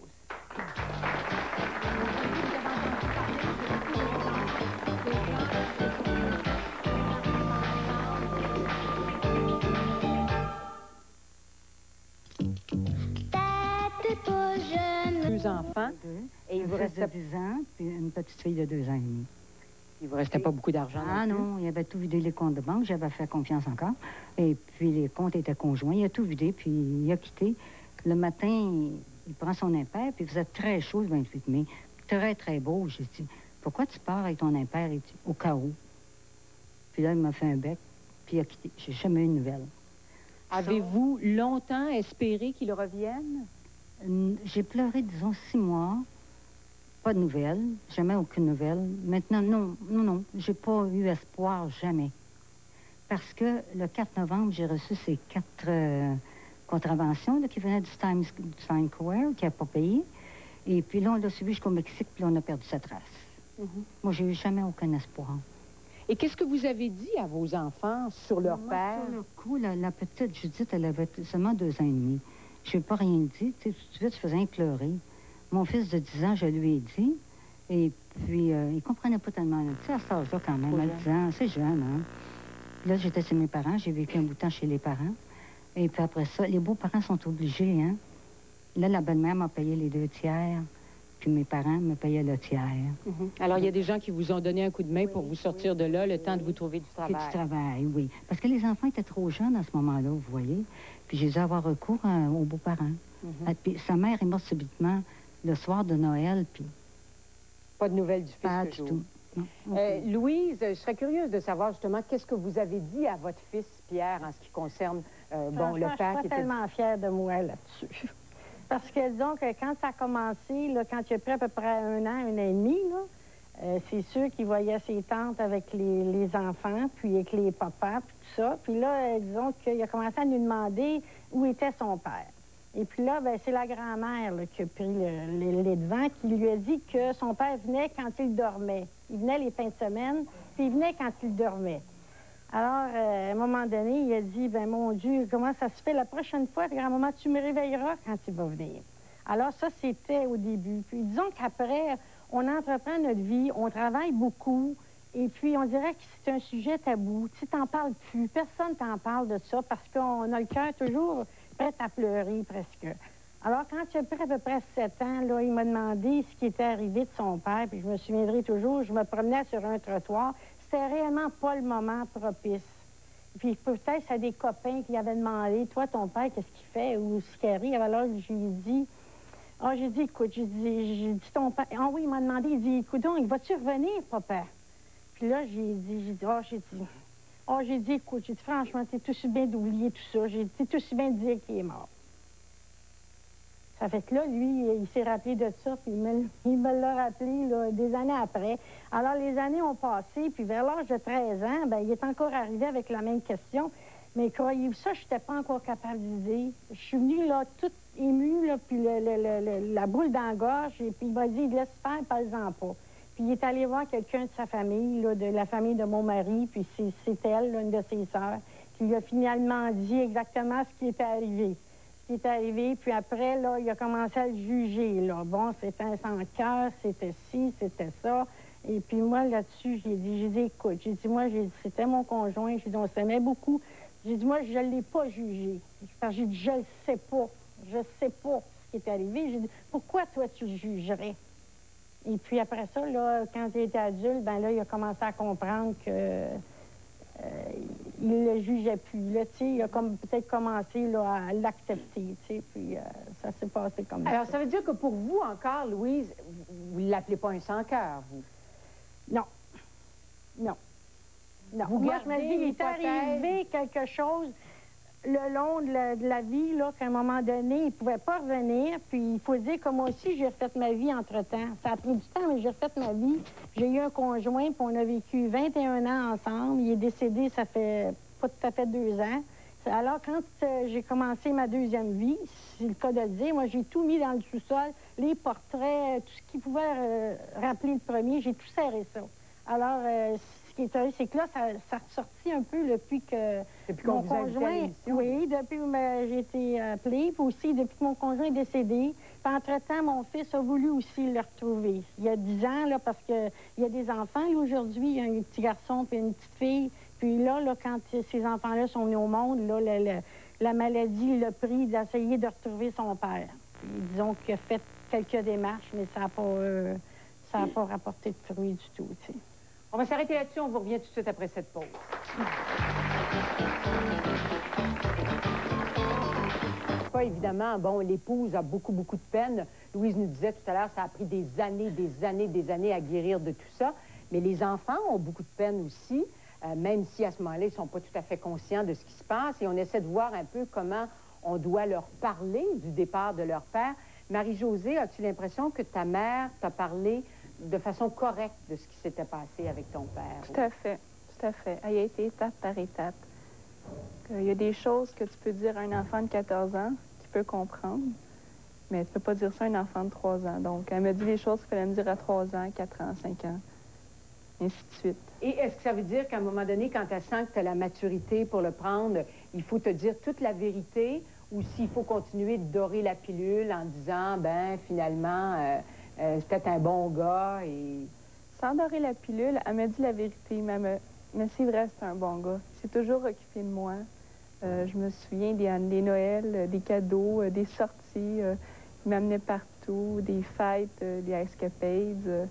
Deux enfants. Et il vous restait 10 ans, puis une petite fille de 2 ans et demi. Il vous restait pas beaucoup d'argent. Ah non, il avait tout vidé les comptes de banque, j'avais fait confiance encore. Et puis les comptes étaient conjoints, il a tout vidé, puis il a quitté. Le matin, il prend son impair, puis il faisait très chaud le 28 mai. Très, très beau. J'ai dit, pourquoi tu pars avec ton impair? Il dit, au cas où. Puis là, il m'a fait un bec, puis il a quitté. J'ai jamais eu de nouvelles. Avez-vous longtemps espéré qu'il revienne? J'ai pleuré, disons, 6 mois. Pas de nouvelles, jamais aucune nouvelle. Maintenant, non, j'ai pas eu espoir, jamais. Parce que le 4 novembre, j'ai reçu ces 4 contraventions là, qui venaient du Times Square, qui n'a pas payé. Et puis là, on l'a suivi jusqu'au Mexique, puis là, on a perdu sa trace. Moi, j'ai eu jamais aucun espoir. Et qu'est-ce que vous avez dit à vos enfants sur leur père? Sur le coup, la petite Judith, elle avait seulement 2 ans et demi. Je n'ai pas rien dit. Tu sais, tout de suite, je faisais un pleurer. Mon fils de 10 ans, je lui ai dit. Et puis, il ne comprenait pas tellement. Tu sais, à cet âge-là, quand même, à 10 ans, c'est jeune, hein. Là, j'étais chez mes parents. J'ai vécu un bout de temps chez les parents. Et puis après ça, les beaux-parents sont obligés, hein. Là, la belle-mère m'a payé les 2 tiers. Puis mes parents me payaient le tiers. Alors, il y a des gens qui vous ont donné un coup de main pour vous sortir de là, le temps de vous trouver du travail. Du travail, oui. Parce que les enfants étaient trop jeunes à ce moment-là, vous voyez. Puis j'ai dû avoir recours aux beaux-parents. Puis sa mère est morte subitement le soir de Noël, puis... Pas de nouvelles du fils Pas que du jour. tout. Non. Louise, je serais curieuse de savoir justement qu'est-ce que vous avez dit à votre fils Pierre en ce qui concerne le père qui était... Je suis pas tellement fière de moi là-dessus. Parce que, disons que quand ça a commencé, là, quand il a pris à peu près 1 an, 1 an et demi, c'est sûr qu'il voyait ses tantes avec les enfants, puis avec les papas, puis tout ça. Puis là, disons qu'il a commencé à nous demander où était son père. Et puis là, ben, c'est la grand-mère qui a pris les devants, qui lui a dit que son père venait quand il dormait. Il venait les fins de semaine, puis il venait quand il dormait. Alors, à un moment donné, il a dit, ben mon Dieu, comment ça se fait la prochaine fois, grand-maman, tu me réveilleras quand il va venir. Alors ça, c'était au début. Puis disons qu'après, on entreprend notre vie, on travaille beaucoup, et puis on dirait que c'est un sujet tabou. Tu t'en parles plus, personne t'en parle de ça, parce qu'on a le cœur toujours prêt à pleurer, presque. Alors, quand il a pris à peu près 7 ans, là, il m'a demandé ce qui était arrivé de son père, puis je me souviendrai toujours, je me promenais sur un trottoir. C'était réellement pas le moment propice. Puis peut-être c'est des copains qui avaient demandé, toi, ton père, qu'est-ce qu'il fait ou ce qu'il arrive. Alors, je lui ai dit, j'ai dit, écoute, j'ai dit ton père. Ah oui, il m'a demandé, il dit, écoute donc, vas-tu revenir, papa? Puis là, j'ai dit, écoute, franchement, t'es tout si bien d'oublier tout ça. J'ai dit, t'es tout si bien de dire qu'il est mort. Ça fait que là, lui, il s'est rappelé de ça, puis il me l'a rappelé là, des années après. Alors, les années ont passé, puis vers l'âge de 13 ans, ben, il est encore arrivé avec la même question. Mais croyez-vous ça, je n'étais pas encore capable d'idée. Je suis venue là, toute émue, là, puis la boule dans la gorge, et puis il m'a dit, laisse faire, parle-en pas. Puis il est allé voir quelqu'un de sa famille, là, de la famille de mon mari, puis c'est elle, là, une de ses sœurs, qui lui a finalement dit exactement ce qui était arrivé. Qui est arrivé, puis après, là, il a commencé à le juger, là. Bon, c'était un sans-cœur, c'était ci, c'était ça. Et puis moi, là-dessus, j'ai dit, écoute, moi, c'était mon conjoint, j'ai dit, on s'aimait beaucoup. J'ai dit, moi, je ne l'ai pas jugé. J'ai dit, je ne sais pas ce qui est arrivé. J'ai dit, pourquoi toi, tu le jugerais? Et puis après ça, là, quand il était adulte, ben là, il a commencé à comprendre que... il ne le jugeait plus. Là, il a peut-être commencé là, à l'accepter, puis ça s'est passé comme ça. Alors, ça veut dire que pour vous encore, Louise, vous ne l'appelez pas un sans-cœur, vous? Non. Non. Vous Moi, je me dis, il est hypothèse... arrivé quelque chose le long de la vie, là, qu'à un moment donné, il ne pouvait pas revenir. Puis il faut dire que moi aussi, j'ai refait ma vie entre-temps. Ça a pris du temps, mais j'ai refait ma vie. J'ai eu un conjoint, puis on a vécu 21 ans ensemble. Il est décédé, ça fait pas tout à fait 2 ans. Alors, quand j'ai commencé ma deuxième vie, c'est le cas de le dire, moi, j'ai tout mis dans le sous-sol, les portraits, tout ce qui pouvait rappeler le premier, j'ai tout serré ça. Alors, ce qui est arrivé, c'est que là, ça a ressorti un peu depuis que mon conjoint... Oui, depuis que j'ai été appelée, puis aussi depuis que mon conjoint est décédé. Puis entre-temps, mon fils a voulu aussi le retrouver. Il y a 10 ans, là, parce qu'il y a des enfants, là, aujourd'hui, il y a un petit garçon puis une petite fille. Puis là, quand ces enfants-là sont venus au monde, là, la maladie l'a pris d'essayer de retrouver son père. Puis, disons qu'il a fait quelques démarches, mais ça n'a pas rapporté de fruits du tout, tu sais. On va s'arrêter là-dessus, on vous revient tout de suite après cette pause. Pas évidemment, bon, l'épouse a beaucoup de peine. Louise nous disait tout à l'heure, ça a pris des années à guérir de tout ça. Mais les enfants ont beaucoup de peine aussi, même si à ce moment-là, ils ne sont pas tout à fait conscients de ce qui se passe. Et on essaie de voir un peu comment on doit leur parler du départ de leur père. Marie-Josée, as-tu l'impression que ta mère t'a parlé de façon correcte de ce qui s'était passé avec ton père? Tout à fait, tout à fait. Elle a été étape par étape. Il y a des choses que tu peux dire à un enfant de 14 ans qui peut comprendre, mais tu ne peux pas dire ça à un enfant de 3 ans. Donc, elle m'a dit les choses qu'il fallait me dire à 3 ans, 4 ans, 5 ans, ainsi de suite. Et est-ce que ça veut dire qu'à un moment donné, quand elle sent que tu as la maturité pour le prendre, il faut te dire toute la vérité, ou s'il faut continuer de dorer la pilule en disant, ben finalement, c'était un bon gars et... Sans dorer la pilule, elle m'a dit la vérité, mais c'est vrai, c'est un bon gars. Il s'est toujours occupé de moi. Je me souviens des Noëls, des cadeaux, des sorties. Il m'amenait partout, des fêtes, des escapades.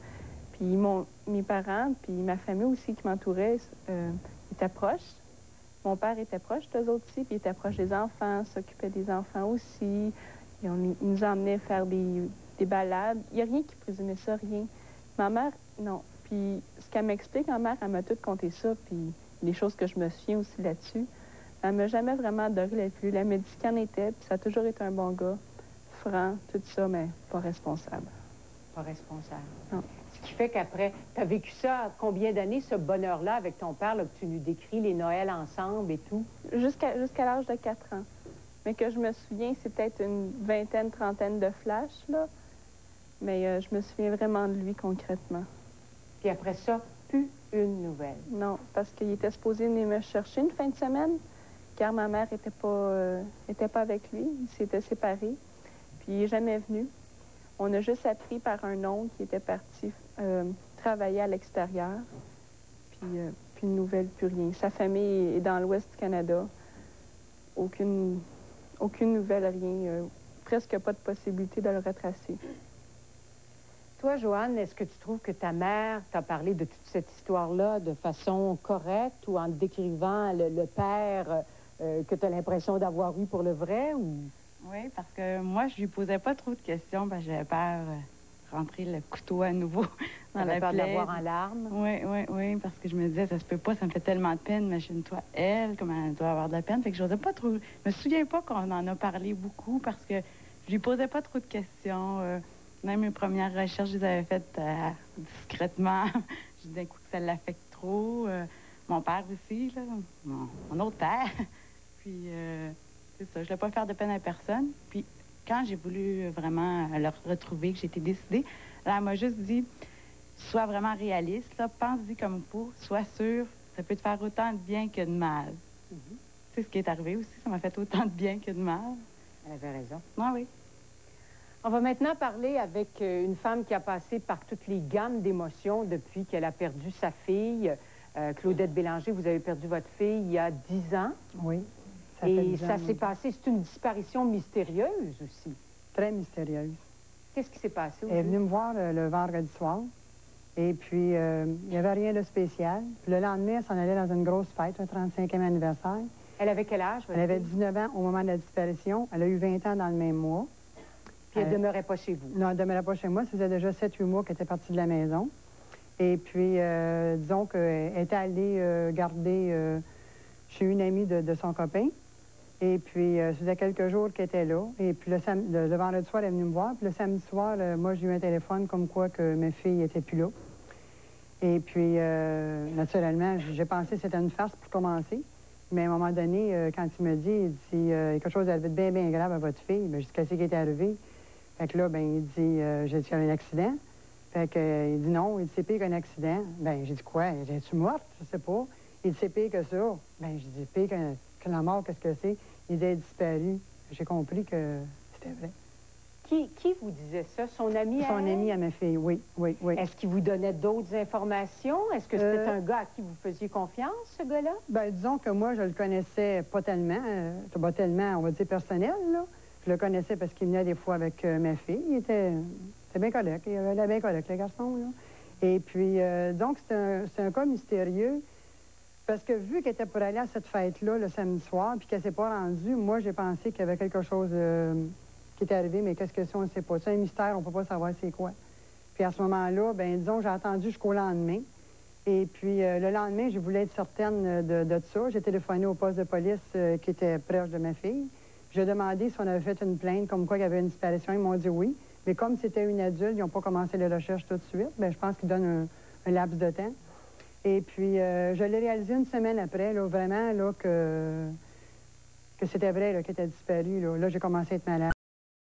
Puis mes parents, puis ma famille aussi qui m'entourait, étaient proches. Mon père était proche d'eux autres aussi, puis il était proche des enfants, s'occupait des enfants aussi. Ils nous emmenaient faire des balades. Il n'y a rien qui présumait ça, rien. Ma mère, non. Puis ce qu'elle m'explique, ma mère, elle m'a tout conté ça, puis les choses que je me souviens aussi là-dessus. Elle m'a jamais vraiment doré la pilule. Elle m'a dit ce qu'en était, puis ça a toujours été un bon gars, franc, tout ça, mais pas responsable. Pas responsable. Non. Ce qui fait qu'après, tu as vécu ça combien d'années, ce bonheur-là, avec ton père, là, que tu nous décris, les Noëls ensemble et tout? Jusqu'à l'âge de 4 ans. Mais que je me souviens, c'est peut-être une vingtaine, trentaine de flashs, là. Mais je me souviens vraiment de lui concrètement. Puis après ça, plus une nouvelle? Non, parce qu'il était supposé venir me chercher une fin de semaine, car ma mère était pas avec lui. Ils s'étaient séparés. Puis il n'est jamais venu. On a juste appris par un oncle qui était parti travailler à l'extérieur. Puis plus de nouvelles, plus rien. Sa famille est dans l'ouest du Canada. Aucune nouvelle, rien. Presque pas de possibilité de le retracer. Toi, Joanne, est-ce que tu trouves que ta mère t'a parlé de toute cette histoire-là de façon correcte ou en décrivant le père que tu as l'impression d'avoir eu pour le vrai? Ou... Oui, parce que moi, je lui posais pas trop de questions parce que j'avais peur rentrer le couteau à nouveau dans la plaie. Peur de la voir en larmes? Oui, parce que je me disais, ça se peut pas, ça me fait tellement de peine. Imagine-toi, elle, comment elle doit avoir de la peine. Fait que je n'osais pas trop... Je me souviens pas qu'on en a parlé beaucoup parce que je lui posais pas trop de questions. Même mes premières recherches, je les avais faites discrètement. Je d'un coup que ça l'affecte trop. Mon père aussi, là, mon autre père. Puis, c'est ça, je ne voulais pas faire de peine à personne. Puis, quand j'ai voulu vraiment le retrouver, que j'étais décidée, là, elle m'a juste dit, sois vraiment réaliste, là, pense-y comme il faut, sois sûr, ça peut te faire autant de bien que de mal. C'est ce qui est arrivé aussi, ça m'a fait autant de bien que de mal. Elle avait raison. Ah oui. On va maintenant parler avec une femme qui a passé par toutes les gammes d'émotions depuis qu'elle a perdu sa fille. Claudette Bélanger, vous avez perdu votre fille il y a 10 ans. Oui. Et ça s'est passé, c'est une disparition mystérieuse aussi. Très mystérieuse. Qu'est-ce qui s'est passé aussi? Elle est venue me voir le vendredi soir. Et puis, il n'y avait rien de spécial. Puis le lendemain, elle s'en allait dans une grosse fête, un 35e anniversaire. Elle avait quel âge? Elle avait 19 ans au moment de la disparition. Elle a eu 20 ans dans le même mois. Puis elle ne demeurait pas chez vous? Non, elle ne demeurait pas chez moi. Ça faisait déjà 7-8 mois qu'elle était partie de la maison. Et puis, disons qu'elle était allée garder chez une amie de son copain. Et puis, ça faisait quelques jours qu'elle était là. Et puis, le vendredi soir, elle est venue me voir. Puis le samedi soir, moi, j'ai eu un téléphone comme quoi que ma fille n'était plus là. Et puis, naturellement, j'ai pensé que c'était une farce pour commencer. Mais à un moment donné, quand il me dit, il dit, il y a quelque chose de bien, bien grave à votre fille. Bien, je dis, qu'est-ce qui est arrivé? Fait que là, ben il dit, j'ai dit qu'il y avait un accident. Fait que, il dit non, il dit c'est pire qu'un accident. Ben j'ai dit quoi? Es-tu morte? Je sais pas. Il dit c'est pire que ça. Ben j'ai dit pire que la mort, qu'est-ce que c'est? Il dit elle est disparue. J'ai compris que c'était vrai. Qui vous disait ça? Son ami à Son elle? ami à ma fille, oui. Est-ce qu'il vous donnait d'autres informations? Est-ce que c'était un gars à qui vous faisiez confiance, ce gars-là? Ben disons que moi, je le connaissais pas tellement, on va dire personnel, là. Je le connaissais parce qu'il venait des fois avec ma fille. Il était bien correct. Il avait l'air bien correct, le garçon, là. Et puis, donc, c'est un cas mystérieux. Parce que vu qu'elle était pour aller à cette fête-là le samedi soir, puis qu'elle s'est pas rendue, moi, j'ai pensé qu'il y avait quelque chose qui était arrivé, mais qu'est-ce que c'est, on ne sait pas. C'est un mystère, on ne peut pas savoir c'est quoi. Puis à ce moment-là, ben disons, j'ai attendu jusqu'au lendemain. Et puis le lendemain, je voulais être certaine de ça. J'ai téléphoné au poste de police qui était proche de ma fille. J'ai demandé si on avait fait une plainte, comme quoi il y avait une disparition. Ils m'ont dit oui. Mais comme c'était une adulte, ils n'ont pas commencé les recherches tout de suite. Bien, je pense qu'ils donnent un laps de temps. Et puis, je l'ai réalisé une semaine après, là, vraiment, là, que c'était vrai, qu'elle était disparue. Là, j'ai commencé à être malade.